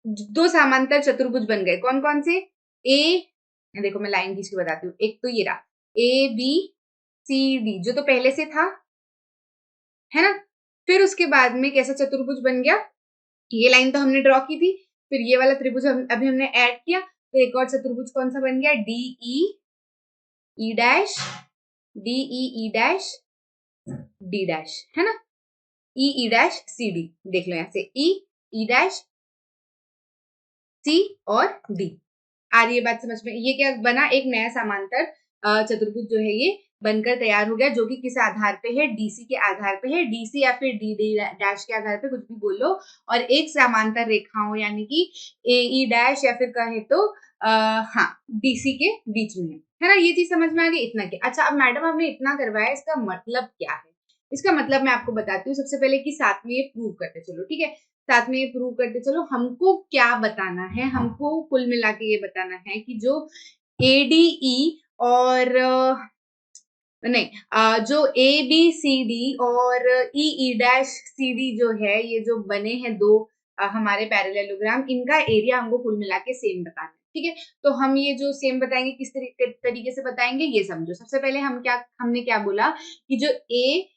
दो समांतर चतुर्भुज बन गए। कौन कौन से, ए, देखो मैं लाइन खींच के बताती हूँ। एक तो ये रहा ए बी सी डी जो तो पहले से था, है ना। फिर उसके बाद में कैसा चतुर्भुज बन गया, ये लाइन तो हमने ड्रॉ की थी, फिर ये वाला त्रिभुज अभी हमने ऐड किया, तो एक और चतुर्भुज कौन सा बन गया, D E dash, D E dash D dash, है ना, ई डैश सी डी। देख लो यहाँ से ई डैश सी और डी। आ रही है बात समझ में, ये क्या बना, एक नया समांतर चतुर्भुज जो है ये बनकर तैयार हो गया, जो कि किस आधार पे है, डीसी के आधार पे है। डीसी या फिर डी डी डैश के आधार पे, कुछ भी बोलो, और एक समांतर रेखाओं यानी कि ए ई डैश या फिर कहे तो हाँ डीसी के बीच में है ना। ये चीज समझ में आ गई, इतना क्या। अच्छा, अब मैडम हमने इतना करवाया, इसका मतलब क्या है। इसका मतलब मैं आपको बताती हूँ सबसे पहले कि साथ में ये प्रूव करते चलो। ठीक है, साथ में ये प्रूव करते चलो, हमको क्या बताना है, हमको कुल मिला के ये बताना है कि जो एडीई और नहीं जो ए बी सी डी और ई डैश सी डी जो है, ये जो बने हैं दो हमारे पैरेललोग्राम, इनका एरिया हमको कुल मिला के सेम बताना है। ठीक है, तो हम ये जो सेम बताएंगे किस तरीके से बताएंगे ये समझो। सबसे पहले हमने क्या बोला कि जो ए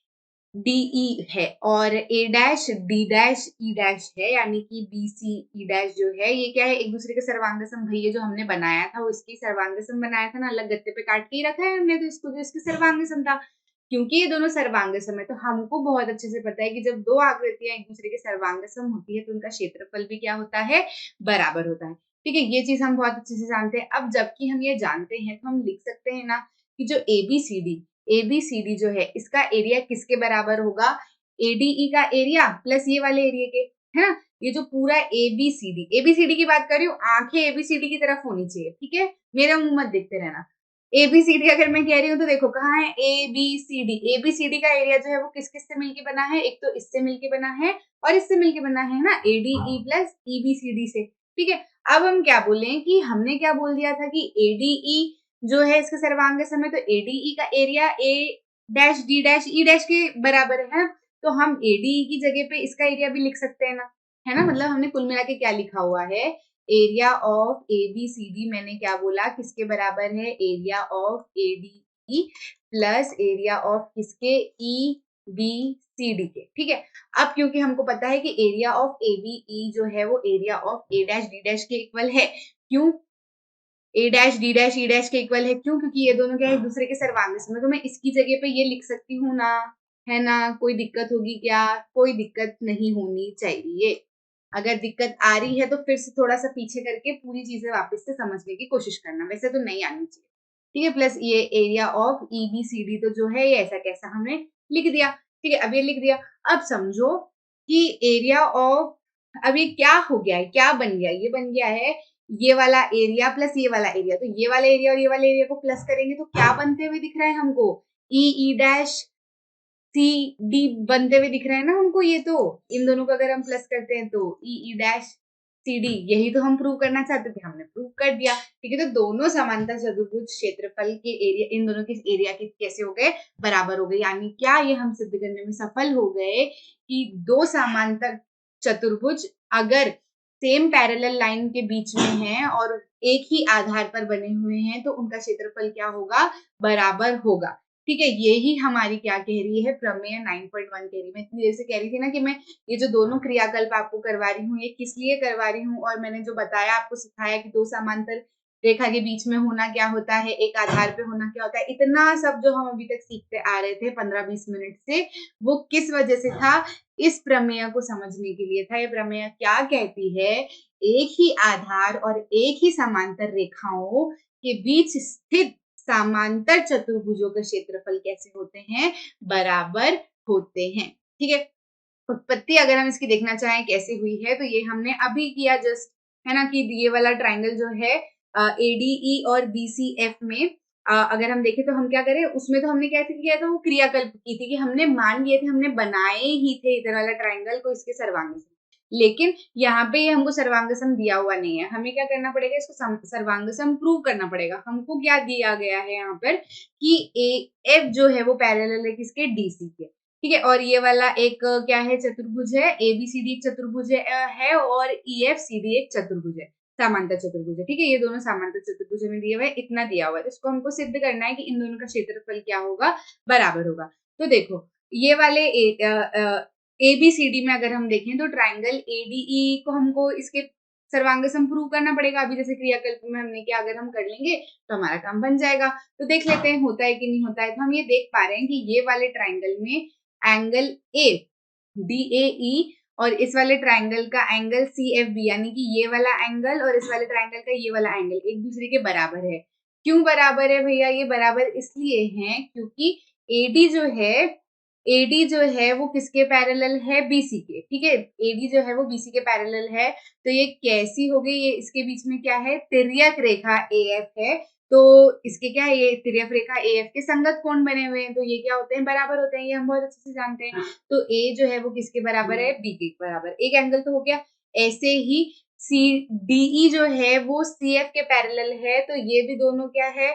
DE है और A dash D dash E dash है, यानी कि BC E डैश जो है ये क्या है, एक दूसरे के सर्वांग सम भैया जो हमने बनाया था वो इसकी सर्वांग सम बनाया था ना, अलग गत्ते पे काट के ही रखा है हमने तो इसको, जो इसके सर्वांग सम था। क्योंकि ये दोनों सर्वांग सम है तो हमको बहुत अच्छे से पता है कि जब दो आकृतियां एक दूसरे के सर्वांग सम होती है तो उनका क्षेत्रफल भी क्या होता है, बराबर होता है। ठीक है, ये चीज हम बहुत अच्छे से जानते हैं। अब जबकि हम ये जानते हैं तो हम लिख सकते हैं ना कि जो ABCD जो है इसका एरिया किसके बराबर होगा, ADE का एरिया प्लस ये वाले एरिया के, है ना। ये जो पूरा ABCD की बात कर रही हूँ, आंखें ABCD की तरफ होनी चाहिए, ठीक है, मेरा मुंह मत देखते रहना। ABCD अगर मैं कह रही हूँ तो देखो कहाँ है ABCD का एरिया जो है वो किस किस से मिलके बना है, एक तो इससे मिलके बना है और इससे मिलके बना है ना, ADE प्लस EBCD से। ठीक है, अब हम क्या बोले कि हमने क्या बोल दिया था कि ADE जो है इसके सर्वांग सम है तो ADE का area A dash D dash E dash के बराबर है, तो हम ADE की जगह पे इसका एरिया भी लिख सकते हैं ना, है ना। मतलब हमने कुल मिला के क्या लिखा हुआ है, एरिया ऑफ ABCD मैंने क्या बोला किसके बराबर है, area of ADE plus area of किसके, EBCD के। ठीक है, अब क्योंकि हमको पता है कि एरिया ऑफ ABE जो है वो area of A dash D dash के इक्वल है, क्यों, A dash D dash E dash के इक्वल है, क्यों, क्योंकि ये दोनों क्या है एक दूसरे के सर्वांग सम है, तो मैं इसकी जगह पे ये लिख सकती हूँ ना, है ना। कोई दिक्कत होगी क्या, कोई दिक्कत नहीं होनी चाहिए। अगर दिक्कत आ रही है तो फिर से थोड़ा सा पीछे करके पूरी चीजें वापस से समझने की कोशिश करना, वैसे तो नहीं आनी चाहिए। ठीक है, प्लस ये एरिया ऑफ EBCD तो जो है ये ऐसा कैसा हमने लिख दिया। ठीक है, अब ये लिख दिया। अब समझो कि एरिया ऑफ, अब ये क्या हो गया है, क्या बन गया, ये बन गया है ये वाला एरिया प्लस ये वाला एरिया, तो ये वाला एरिया और ये वाले एरिया को प्लस करेंगे तो क्या बनते हुए दिख रहा है हमको, E डैश CD बनते हुए दिख रहा है ना हमको, ये तो इन दोनों को अगर हम प्लस करते हैं तो E डैश CD, यही तो हम प्रूव करना चाहते थे, हमने प्रूव कर दिया। ठीक है, तो दोनों समांतर चतुर्भुज क्षेत्रफल के एरिया, इन दोनों के एरिया के कैसे हो गए, बराबर हो गए, यानी क्या ये हम सिद्ध करने में सफल हो गए कि दो समांतर चतुर्भुज अगर सेम पैरेलल लाइन के बीच में है और एक ही आधार पर बने हुए हैं तो उनका क्षेत्रफल क्या होगा, बराबर होगा। ठीक है, यही हमारी क्या कह रही है, प्रमेय 9.1 कह रही है। मैं इतनी देर से कह रही थी ना कि मैं ये जो दोनों क्रियाकल्प आपको करवा रही हूँ ये किस लिए करवा रही हूँ, और मैंने जो बताया आपको सिखाया कि दो समांतर रेखा के बीच में होना क्या होता है, एक आधार पे होना क्या होता है, इतना सब जो हम अभी तक सीखते आ रहे थे 15-20 मिनट से, वो किस वजह से था, इस प्रमेय को समझने के लिए था। ये प्रमेय क्या कहती है, एक ही आधार और एक ही समांतर रेखाओं के बीच स्थित समांतर चतुर्भुजों के क्षेत्रफल कैसे होते हैं, बराबर होते हैं। ठीक है, उत्पत्ति अगर हम इसकी देखना चाहें कैसे हुई है तो ये हमने अभी किया जस्ट, है ना, कि ये वाला ट्राइंगल जो है ADE और BCF में अगर हम देखें तो हम क्या करें, उसमें तो हमने क्या किया था, वो क्रियाकल्प की थी कि हमने मान लिए थे, हमने बनाए ही थे इधर वाला ट्राइंगल को इसके सर्वांग सम, लेकिन यहाँ पे ये हमको सर्वांग सम दिया हुआ नहीं है, हमें क्या करना पड़ेगा, इसको सर्वांग सम प्रूव करना पड़ेगा। हमको क्या दिया गया है यहाँ पर कि AF जो है वो पैरेलल है किसके, DC के। ठीक है, और ये वाला एक क्या है, चतुर्भुज है, ABCD एक चतुर्भुज है और EFCD एक चतुर्भुज है, समांतर चतुर्भुज है। ठीक है, ये दोनों समांतर चतुर्भुज में दिए हुए, इतना दिया हुआ है, तो इसको हमको सिद्ध करना है कि इन दोनों का क्षेत्रफल क्या होगा, बराबर होगा। तो देखो ये वाले ABCD में अगर हम देखें तो ट्राइंगल ADE को हमको इसके सर्वांग सम प्रूव करना पड़ेगा। अभी जैसे क्रियाकल्प में हमने किया, अगर हम कर लेंगे तो हमारा काम बन जाएगा। तो देख लेते हैं होता है कि नहीं होता है। तो हम ये देख पा रहे हैं कि ये वाले ट्राइंगल में एंगल A DAE और इस वाले ट्राइंगल का एंगल CFB, यानी कि ये वाला एंगल और इस वाले ट्राइंगल का ये वाला एंगल एक दूसरे के बराबर है। क्यों बराबर है भैया, ये बराबर इसलिए है क्योंकि AD जो है वो किसके पैरेलल है, BC के। ठीक है, AD जो है वो BC के पैरेलल है, तो ये कैसी हो गई, ये इसके बीच में क्या है, तिर्यक रेखा AF है, तो इसके क्या है, ये तिर्यक रेखा AF के संगत कोण बने हुए हैं, तो ये क्या होते हैं, बराबर होते हैं, ये हम बहुत अच्छे से जानते हैं। तो A जो है वो किसके बराबर है, B के बराबर, एक एंगल तो हो गया। ऐसे ही DE जो है वो CF के पैरेलल है, तो ये भी दोनों क्या है,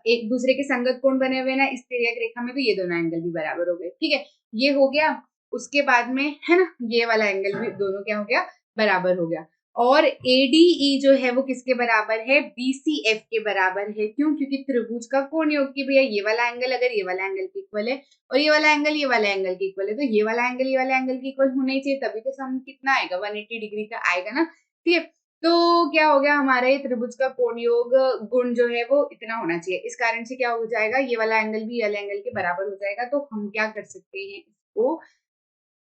एक दूसरे के संगत कोण बने हुए ना इस तिर्यक रेखा में, तो ये दोनों एंगल भी बराबर हो गए। ठीक है, ये हो गया। उसके बाद में है ना, ये वाला एंगल भी दोनों क्या हो गया, बराबर हो गया। और ADE जो है वो किसके बराबर है, BCF के बराबर है। क्यों? क्योंकि त्रिभुज का कोण योग की भैया ये वाला एंगल अगर ये वाला एंगल के इक्वल है और ये वाला एंगल ये वाला एंगल के इक्वल है, तो ये वाला एंगल ये वाला एंगल के इक्वल होना ही चाहिए, तभी तो सम कितना आएगा, 180 डिग्री का आएगा ना। ठीक है, तो क्या हो गया हमारा, ये त्रिभुज का कोण योग गुण जो है वो इतना होना चाहिए। इस कारण से क्या हो जाएगा, ये वाला एंगल भी ये वाला एंगल के बराबर हो जाएगा। तो हम क्या कर सकते हैं, इसको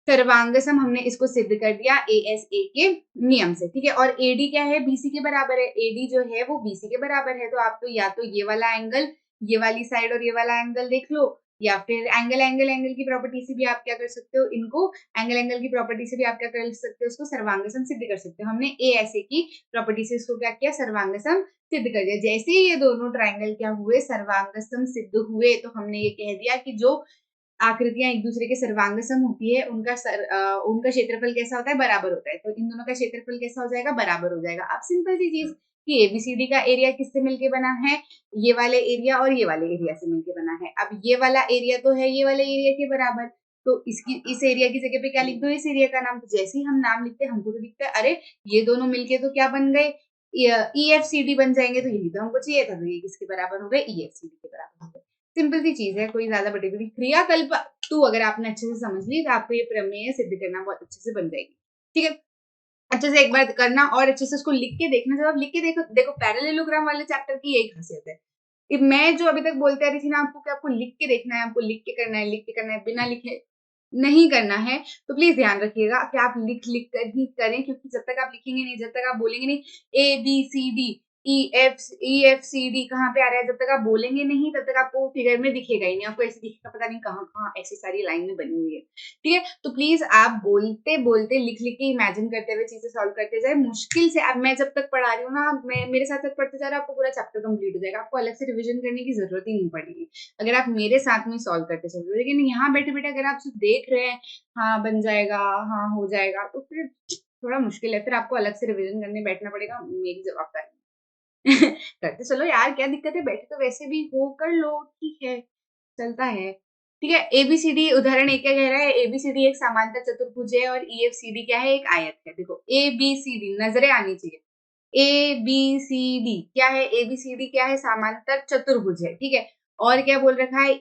सर्वांग सम हमने इसको सिद्ध कर दिया ASA के नियम से। ठीक है, और AD क्या है, BC के बराबर है। AD जो है वो BC के बराबर है, तो आप तो या तो ये वाला एंगल, ये वाली साइड और ये वाला एंगल देख लो, या फिर एंगल एंगल एंगल की प्रॉपर्टी से भी आप क्या कर सकते हो, इनको एंगल एंगल की प्रॉपर्टी से भी आप क्या कर सकते हो, उसको सर्वांग सम सिद्ध कर सकते हो। हमने ASA की प्रॉपर्टी से इसको क्या किया, सर्वांग सम सिद्ध कर दिया। जैसे ही ये दोनों ट्राइंगल क्या हुए, सर्वांग सम सिद्ध हुए, तो हमने ये कह दिया कि जो आकृतियां एक दूसरे के सर्वांग सम होती है, उनका क्षेत्रफल कैसा होता है, बराबर होता है। तो इन दोनों का क्षेत्रफल कैसा हो जाएगा, बराबर हो जाएगा। अब सिंपल सी चीज कि ABCD का एरिया किससे मिलके बना है, ये वाले एरिया और ये वाले एरिया से मिलके बना है। अब ये वाला एरिया तो है ये वाले एरिया के बराबर, तो इसकी इस एरिया की जगह पे क्या लिख दो, इस एरिया का नाम। तो जैसे ही हम नाम लिखते हैं हमको तो दिखता है अरे ये दोनों मिलके तो क्या बन गए, EFCD बन जाएंगे। तो यही तो हमको चाहिए था, तो ये किसके बराबर हो गए, EFCD के बराबर हो गए। सिंपल सी चीज है, कोई ज्यादा बड़ी बड़ी क्रियाकल्प टू अगर आपने अच्छे से समझ ली, तो आपको ये प्रमेय सिद्ध करना बहुत अच्छे से बन जाएगी। ठीक है, अच्छे से एक बार करना और अच्छे से उसको लिख के देखना। जब आप लिख के देखो, देखो पैरेललोग्राम वाले चैप्टर की यही खासियत है। मैं जो अभी तक बोलते आ रही थी ना आपको कि आपको लिख के देखना है, आपको लिख के करना है, लिख के करना है, बिना लिखे नहीं करना है। तो प्लीज ध्यान रखिएगा कि आप लिख लिख कर ही करें, क्योंकि जब तक आप लिखेंगे नहीं, जब तक आप बोलेंगे नहीं ABCD EFCD कहाँ पे आ रहा है, जब तक आप बोलेंगे नहीं तब तक आपको फिगर में दिखेगा ही नहीं। आपको ऐसे दिखेगा पता नहीं कहाँ कहाँ ऐसी सारी लाइनें बनी हुई है। ठीक है, तो प्लीज आप बोलते बोलते लिख लिख के इमेजिन करते हुए चीजें सॉल्व करते जाए। मुश्किल से अब मैं जब तक पढ़ा रही हूँ ना, मैं मेरे साथ साथ पढ़ते जा रहा, आपको पूरा चैप्टर कंप्लीट हो जाएगा। आपको अलग से रिविजन करने की जरूरत ही नहीं पड़ेगी अगर आप मेरे साथ में सॉल्व करते चलो। लेकिन यहाँ बैठे बैठे अगर आप सिर्फ देख रहे हैं, हाँ बन जाएगा, हाँ हो जाएगा, तो फिर थोड़ा मुश्किल है। फिर आपको अलग से रिविजन करने बैठना पड़ेगा, मेरी जवाबदारी करते चलो यार, क्या दिक्कत है, बैठे तो वैसे भी हो, कर लो, ठीक है, चलता है। ठीक है, ABCD उदाहरण एक क्या कह रहा है, ABCD एक समांतर चतुर्भुज है और EFCD क्या है, एक आयत है। देखो ABCD नजरें आनी चाहिए, ABCD क्या है, ABCD क्या है, समांतर चतुर्भुज है। ठीक है, और क्या बोल रखा है,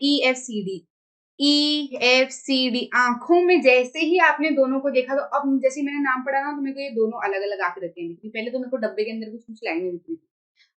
EFCD आंखों में जैसे ही आपने दोनों को देखा, तो अब जैसे ही मैंने नाम पढ़ा ना, तो मेरे को ये दोनों अलग अलग आकृतियां दिख रही। पहले तो मेरे को डब्बे के अंदर कुछ कुछ लाइनें दिख रही थी,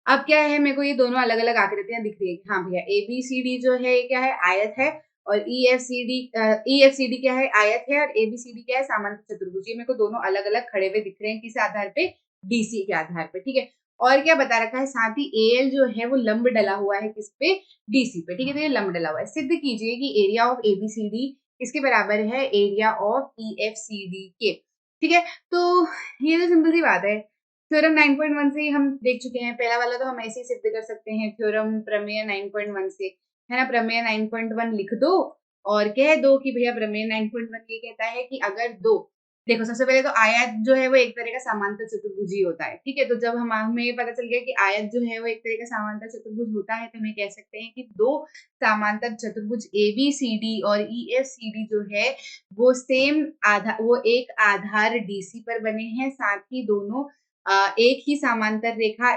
अब क्या है, मेरे को ये दोनों अलग अलग आकृतियां दिख रही है। हाँ भैया, ABCD जो है क्या है, आयत है, और EFCD क्या है, आयत है, और ABCD क्या है, समांतर चतुर्भुज। ये मेरे को दोनों अलग अलग खड़े हुए दिख रहे हैं, किस आधार पे, DC के आधार पे। ठीक है, और क्या बता रखा है, साथ ही AL जो है वो लंब डला हुआ है किस पे, DC पे। ठीक है, तो ये लंब डला हुआ है। सिद्ध कीजिए कि एरिया ऑफ ABCD किसके बराबर है, एरिया ऑफ EFCD के। ठीक है, तो ये तो सिंपल सी बात है। थ्योरम 9.1 से ही हम देख चुके हैं, पहला वाला तो हम ऐसे ही सिद्ध कर सकते हैं, थ्योरम प्रमेय 9.1 से, है ना। प्रमेय 9.1 लिख दो और कह दो कि भैया प्रमेय 9.1 ये कहता है कि अगर दो, देखो सबसे पहले तो आयत जो है वो एक तरह का समांतर चतुर्भुज ही होता है। ठीक है, तो जब हमें ये पता चल गया कि आयत जो है वो एक तरह का समांतर चतुर्भुज होता है, तो हम कह सकते हैं कि दो समांतर चतुर्भुज ABCD और EFCD जो है वो सेम आधार, वो एक आधार DC पर बने हैं, साथ ही दोनों एक ही समांतर रेखा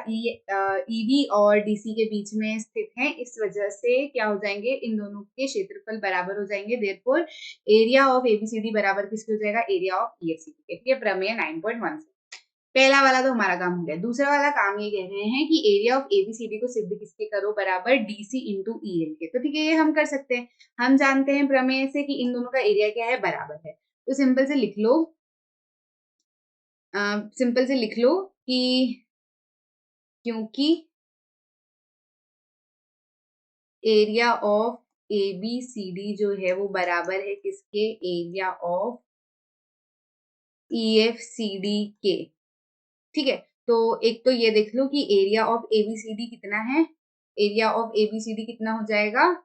EV और DC के बीच में स्थित है। इस वजह से क्या हो जाएंगे, इन दोनों के क्षेत्रफल बराबर हो जाएंगे। देयरफॉर एरिया ऑफ ABCD बराबर किसके हो जाएगा, एरिया ऑफ EFCD के। ठीक है, प्रमेय 9.1 से पहला वाला तो हमारा काम हो गया। दूसरा वाला काम ये कह रहे हैं कि एरिया ऑफ ABCD को सिद्ध किसके करो, बराबर DC इंटू EL के। तो ठीक है, ये हम कर सकते हैं। हम जानते हैं प्रमेय से कि इन दोनों का एरिया क्या है, बराबर है। तो सिंपल से लिख लो, सिंपल से लिख लो कि क्योंकि एरिया ऑफ ABCD जो है वो बराबर है किसके, एरिया ऑफ EFCD के। ठीक है, तो एक तो ये देख लो कि एरिया ऑफ ABCD कितना है, एरिया ऑफ ABCD कितना हो जाएगा,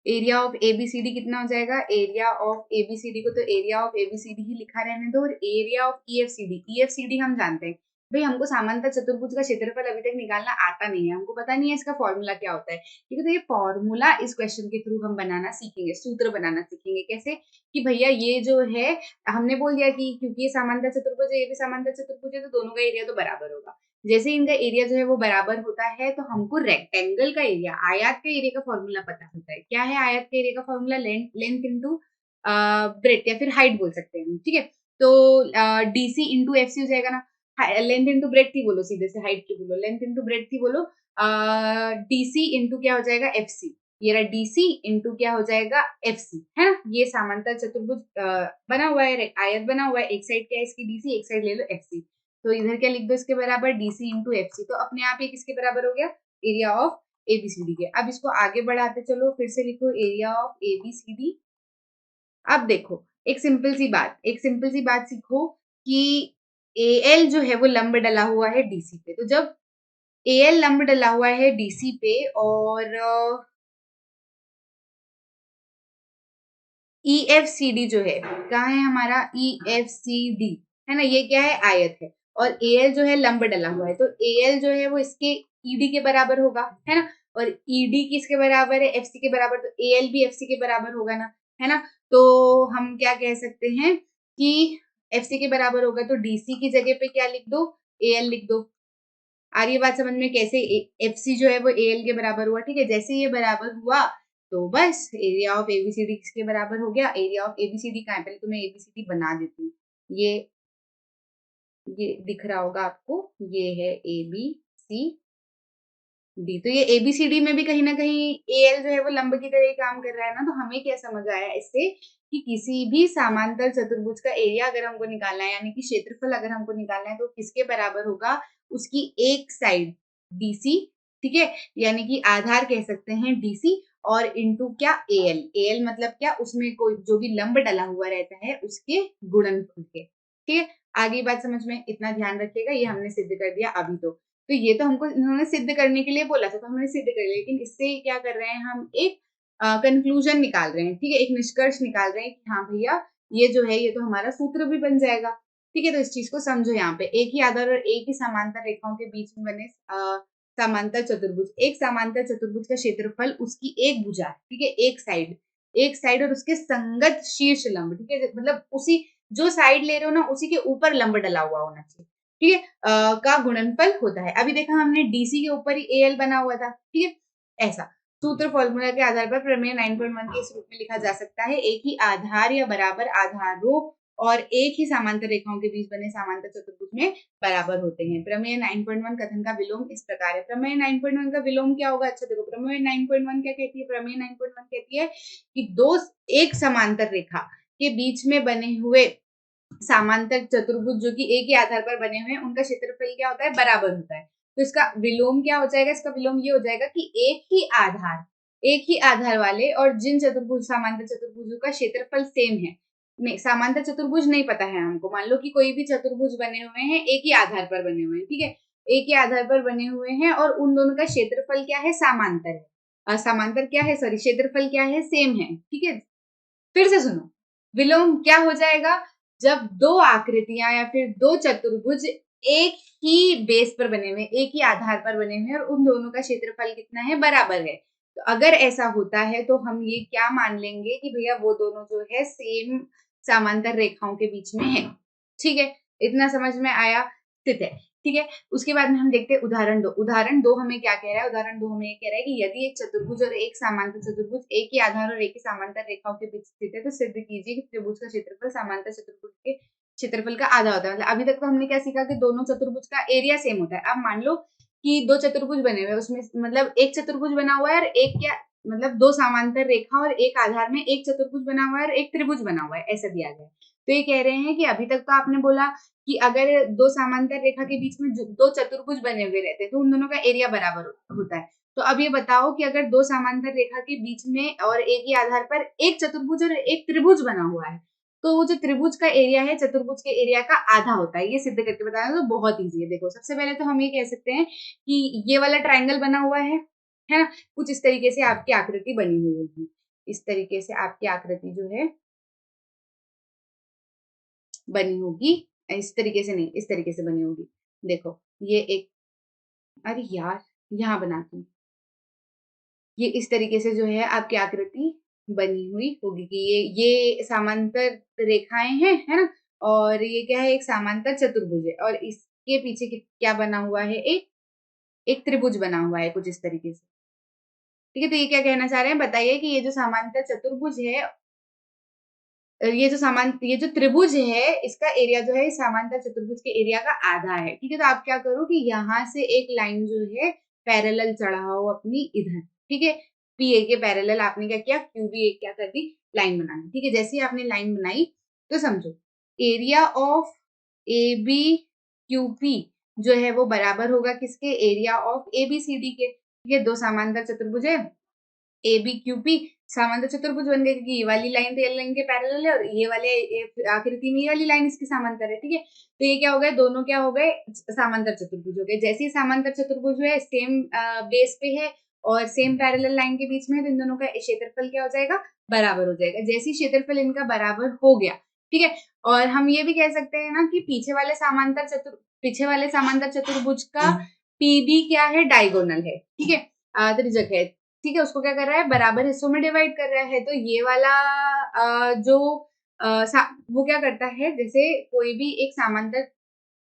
एरिया ऑफ ABCD कितना हो जाएगा, एरिया ऑफ ABCD को तो एरिया ऑफ ABCD ही लिखा रहने दो, और एरिया ऑफ EFCD हम जानते हैं भाई हमको समांतर चतुर्भुज का क्षेत्रफल अभी तक निकालना आता नहीं है, हमको पता नहीं है इसका फॉर्मूला क्या होता है। ठीक है, तो ये फॉर्मूला इस क्वेश्चन के थ्रू हम बनाना सीखेंगे, सूत्र बनाना सीखेंगे। कैसे कि भैया ये जो है, हमने बोल दिया कि क्योंकि ये समांतर चतुर्भुज है, ये भी समांतर चतुर्भुज है, तो दोनों का एरिया तो बराबर होगा। जैसे इनका एरिया जो है वो बराबर होता है, तो हमको रेक्टेंगल का एरिया, आयत का एरिया का फॉर्मूला पता होता है। क्या है आयत के एरिया का फॉर्मूला? लेंथ इंटू ब्रेथ, या फिर हाइट बोल सकते हैं। ठीक है, तो डीसी इंटू एफ सी हो जाएगा ना, लेंथ इंटू ब्रेथ ही बोलो, सीधे से हाइट की बोलो, लेंथ इंटू ब्रेथ ही बोलो। डीसी इंटू क्या हो जाएगा? F C. ये रहा डीसी इंटू क्या हो जाएगा? एफ सी, है ना। ये समांतर चतुर्भुज बना हुआ है, आयत बना हुआ है, एक साइड क्या है इसकी डीसी, एक साइड ले लो एफ सी। तो इधर क्या लिख दो इसके बराबर? DC into F C. तो अपने आप ये किसके बराबर हो गया? एरिया ऑफ एबीसीडी के। अब इसको आगे बढ़ाते चलो, फिर से लिखो एरिया ऑफ एबीसीडी। अब देखो, एक सिंपल सी बात सीखो कि एल जो है वो लंब डला हुआ है डीसी पे। तो जब एल लंब डला हुआ है डीसी पे और ई एफ सी डी जो है, कहाँ है हमारा ई एफ सी डी, है ना, ये क्या है? आयत है। और ए एल जो है लंब डला हुआ है, तो ए एल जो है वो इसके ईडी के बराबर होगा, है ना। और ईडी किसके बराबर है? एफ सी के बराबर, तो ए एल भी एफ सी के बराबर होगा ना, है ना। तो हम क्या कह सकते हैं कि एफ सी के बराबर होगा, तो डीसी की जगह पे क्या लिख दो? ए एल लिख दो। आ रही है बात समझ में? कैसे एफ सी जो है वो ए एल के बराबर हुआ। ठीक है, जैसे ये बराबर हुआ तो बस एरिया ऑफ एबीसीडी किसके बराबर हो गया? एरिया ऑफ एबीसीडी कहाँ है? पहले तो मैं एबीसीडी बना देती हूँ। ये दिख रहा होगा आपको, ये है ए बी सी डी। तो ये एबीसीडी में भी कहीं ना कहीं ए एल जो है वो लंब की तरह ही काम कर रहा है ना। तो हमें क्या समझ आया इससे कि किसी भी समांतर चतुर्भुज का एरिया अगर हमको निकालना है, यानी कि क्षेत्रफल अगर हमको निकालना है, तो किसके बराबर होगा? उसकी एक साइड डीसी, ठीक है, यानी कि आधार कह सकते हैं डीसी, और इनटू क्या? एएल। एएल मतलब क्या? उसमें कोई जो भी लंब डला हुआ रहता है उसके गुणनफल के। ठीक है, आगे बात समझ में? इतना ध्यान रखिएगा, ये हमने सिद्ध कर दिया अभी। तो ये तो हमको इन्होंने सिद्ध करने के लिए बोला था, तो हमने सिद्ध कर लिया। लेकिन इससे क्या कर रहे हैं हम? एक कंक्लूजन निकाल रहे हैं। ठीक है, एक निष्कर्ष निकाल रहे हैं कि हाँ भैया ये जो है ये तो हमारा सूत्र भी बन जाएगा। ठीक है, तो इस चीज को समझो। यहाँ पे एक ही आधार और एक ही समांतर रेखाओं के बीच में बने समांतर चतुर्भुज, एक समांतर चतुर्भुज का क्षेत्रफल उसकी एक भुजा, ठीक है, एक साइड और उसके संगत शीर्ष लंब। ठीक है, मतलब उसी जो साइड ले रहे हो ना उसी के ऊपर लंब डला हुआ होना चाहिए। ठीक है, का गुणनफल होता है। अभी देखा हमने डीसी के ऊपर ही एएल बना हुआ था। ठीक है, ऐसा सूत्र फॉर्मूला के आधार पर प्रमेय 9.1 के इस रूप में लिखा जा सकता है। एक ही आधार या बराबर आधारों और एक ही समांतर रेखाओं के बीच बने समांतर चतुर्भुज में बराबर होते हैं। प्रमेय 9.1 कथन का विलोम इस प्रकार है। प्रमेय 9.1 का विलोम क्या होगा? अच्छा देखो, प्रमेय 9.1 क्या कहती है? प्रमेय 9.1 कहती है कि दो एक समांतर रेखा के बीच में बने हुए समांतर चतुर्भुज जो कि एक ही आधार पर बने हुए हैं, उनका क्षेत्रफल क्या होता है? बराबर होता है। तो इसका विलोम क्या हो जाएगा? इसका विलोम ये हो जाएगा कि एक ही आधार वाले और जिन चतुर्भुज समांतर चतुर्भुजों का क्षेत्रफल सेम है। नहीं, समांतर चतुर्भुज नहीं पता है हमको। मान लो कि कोई भी चतुर्भुज बने हुए हैं, एक ही आधार पर बने हुए हैं, ठीक है, एक ही आधार पर बने हुए हैं और उन दोनों का क्षेत्रफल क्या है? समांतर है। समांतर क्या है? सॉरी, क्षेत्रफल क्या है? सेम है। ठीक है, फिर से सुनो, विलोम क्या हो जाएगा? जब दो आकृतियां या फिर दो चतुर्भुज एक ही बेस पर बने हुए, एक ही आधार पर बने हुए और उन दोनों का क्षेत्रफल कितना है? बराबर है। तो अगर ऐसा होता है तो हम ये क्या मान लेंगे कि भैया वो दोनों जो है सेम समांतर रेखाओं के बीच में है। ठीक है, इतना समझ में आया? स्थित है। ठीक है, उसके बाद में हम देखते हैं उदाहरण दो हमें क्या कह रहा है? उदाहरण दो हमें ये कह रहा है कि यदि एक चतुर्भुज और एक समांतर चतुर्भुज एक ही आधार और एक ही समांतर रेखाओं के बीच स्थित है, तो सिद्ध कीजिए कि त्रिभुज का क्षेत्रफल समांतर चतुर्भुज के क्षेत्रफल का आधा होता है। मतलब अभी तक तो हमने क्या सीखा कि दोनों चतुर्भुज का एरिया सेम होता है। अब मान लो कि दो चतुर्भुज बने हुए, उसमें मतलब एक चतुर्भुज बना हुआ है और एक क्या, मतलब दो समांतर रेखा और एक आधार में एक चतुर्भुज बना हुआ है और एक त्रिभुज बना हुआ है, ऐसा दिया गया है। तो ये कह रहे हैं कि अभी तक तो आपने बोला कि अगर दो समांतर रेखा के बीच में दो चतुर्भुज बने हुए रहते हैं तो उन दोनों का एरिया बराबर होता है। तो अब ये बताओ कि अगर दो समांतर रेखा के बीच में और एक ही आधार पर एक चतुर्भुज और एक त्रिभुज बना हुआ है, तो वो जो त्रिभुज का एरिया है चतुर्भुज के एरिया का आधा होता है। ये सिद्ध करके बताना तो बहुत ईजी है। देखो, सबसे पहले तो हम ये कह सकते हैं कि ये वाला ट्राइंगल बना हुआ है ना, कुछ इस तरीके से आपकी आकृति बनी हुई होगी। इस तरीके से आपकी आकृति जो है बनी होगी, इस तरीके से नहीं, इस तरीके से बनी होगी। देखो ये एक, अरे यार यहाँ बनाती हूँ। ये इस तरीके से जो है आपकी आकृति बनी हुई होगी कि ये समांतर रेखाएं हैं, है ना। और ये क्या है, एक समांतर चतुर्भुज है और इसके पीछे क्या बना हुआ है, एक एक त्रिभुज बना हुआ है कुछ इस तरीके से। ठीक है, तो ये क्या कहना चाह रहे हैं बताइए कि ये जो समांतर चतुर्भुज है, ये जो त्रिभुज है इसका एरिया जो है इस समांतर चतुर्भुज के एरिया का आधा है। ठीक है, तो आप क्या करो कि यहाँ से एक लाइन जो है पैरेलल चढ़ाओ अपनी इधर। ठीक है, पी ए के पैरेलल आपने क्या किया, क्यू बी एक क्या कर दी, लाइन बना दी। ठीक है, जैसे ही आपने लाइन बनाई तो समझो area of A B Q P जो है वो बराबर होगा किसके, area of A B C D के। ये दो समांतर चतुर्भुज है ए बी क्यू पी, समांतर चतुर्भुज बन गए क्योंकि ये वाली लाइन तो ये लाइन के पैरेलल है और ये वाले आकृति में ये वाली लाइन इसकी समांतर है। ठीक है, तो ये क्या हो गए, दोनों क्या हो गए, समांतर चतुर्भुज हो गए। जैसे ही समांतर चतुर्भुज है सेम बेस पे है और सेम पैरेलल लाइन के बीच में है, तो इन दोनों का क्षेत्रफल क्या हो जाएगा, बराबर हो जाएगा। जैसे ही क्षेत्रफल इनका बराबर हो गया, ठीक है, और हम ये भी कह सकते हैं ना कि पीछे वाले समांतर चतुर्भुज का पीबी क्या है, डायगोनल है। ठीक है, त्रिज्यक है। ठीक है, उसको क्या कर रहा है, बराबर हिस्सों में डिवाइड कर रहा है। तो ये वाला वो क्या करता है, जैसे कोई भी एक समांतर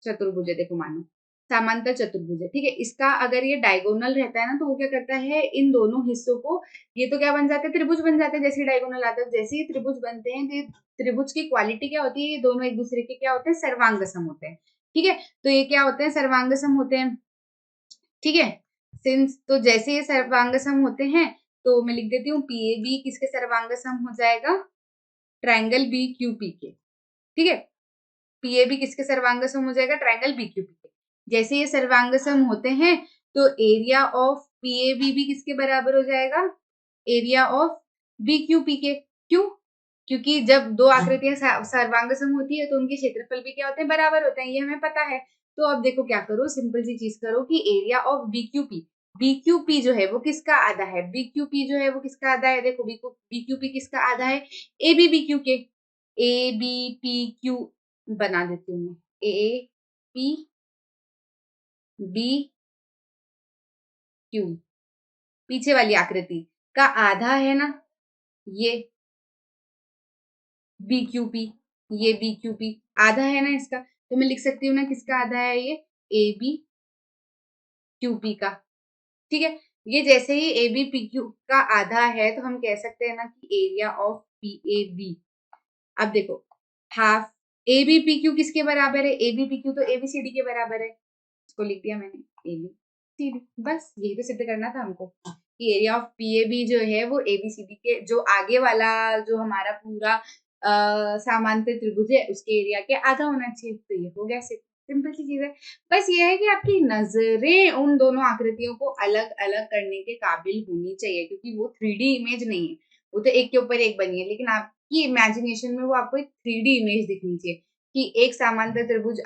चतुर्भुज है, देखो मानो समांतर चतुर्भुज है, ठीक है, इसका अगर ये डायगोनल रहता है ना तो वो क्या करता है, इन दोनों हिस्सों को, ये तो क्या बन जाते हैं, त्रिभुज बन जाते हैं। जैसे डायगोनल आता है, जैसे ही त्रिभुज बनते हैं तो त्रिभुज की क्वालिटी क्या होती है, ये दोनों एक दूसरे के क्या होते हैं, सर्वांगसम होते हैं। ठीक है, तो ये क्या होते हैं, सर्वांगसम होते हैं। ठीक है, सिंस तो जैसे ये सर्वांगसम होते हैं तो मैं लिख देती हूँ पी ए बी किसके सर्वांगसम हो जाएगा, ट्रायंगल बी क्यू पी के। ठीक है, पी ए बी किसके सर्वांगसम हो जाएगा, ट्रायंगल बी क्यू पी के। जैसे ये सर्वांगसम होते हैं तो area of P A B भी किसके बराबर हो जाएगा, area of B Q P के। क्यों, क्योंकि जब दो आकृतियां सर्वांगसम होती है तो उनके क्षेत्रफल भी क्या होते हैं, बराबर होते हैं, ये हमें पता है। तो अब देखो क्या करो, सिंपल सी चीज करो कि area of B Q P जो है वो किसका आधा है, बी क्यू पी जो है वो किसका आधा है, देखो बी क्यू पी किसका आधा है, ए बी क्यू के। ए बी पी क्यू बना देती हूँ मैं, ए पी बी क्यू, पीछे वाली आकृति का आधा है ना ये बी क्यू पी, ये बी क्यू पी आधा है ना इसका, तो मैं लिख सकती हूँ ना किसका आधा है, ये ए बी क्यू पी का। ठीक है, ये जैसे ही ए बी पी क्यू का आधा है तो हम कह सकते हैं ना कि area of P A B. अब देखो half A B P Q किसके बराबर है, ए बी पी क्यू तो ए बी सी डी के बराबर है, इसको लिख दिया मैंने ए बी सी डी। बस यही तो सिद्ध करना था हमको कि area of P A B जो है वो ए बी सी डी के, जो आगे वाला जो हमारा पूरा समांतर त्रिभुज है उसके एरिया के आधा होना चाहिए। तो ये हो गया, सिंपल सी चीज है। बस ये है कि आपकी नजरें उन दोनों आकृतियों को अलग अलग करने के काबिल होनी चाहिए, क्योंकि वो 3D इमेज नहीं है, वो तो एक के ऊपर एक बनी है, लेकिन आपकी इमेजिनेशन में वो आपको एक 3D इमेज दिखनी चाहिए कि एक समांतर त्रिभुज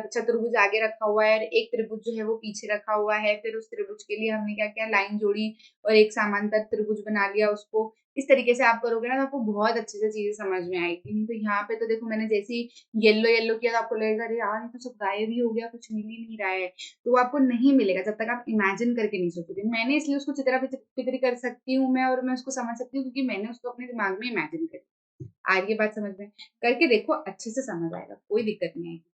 चतुर्भुज आगे रखा हुआ है और एक त्रिभुज जो है वो पीछे रखा हुआ है। फिर उस त्रिभुज के लिए हमने क्या किया, लाइन जोड़ी और एक समांतर त्रिभुज बना लिया उसको। इस तरीके से आप करोगे ना तो आपको बहुत अच्छे से चीजें समझ में आएगी। नहीं तो यहाँ पे तो देखो मैंने जैसे ही येलो येलो किया तो आपको लगेगा अरे यार ये तो सब गायब ही हो गया, कुछ मिल ही नहीं रहा है। तो वो आपको नहीं मिलेगा जब तक आप इमेजिन करके नहीं सोचोगे। मैंने इसलिए उसको चित्रा पितरी कर सकती हूँ मैं, और मैं उसको समझ सकती हूँ क्योंकि मैंने उसको अपने दिमाग में इमेजिन करी। आ रही है बात समझ में, करके देखो अच्छे से समझ आएगा, कोई दिक्कत नहीं आएगी।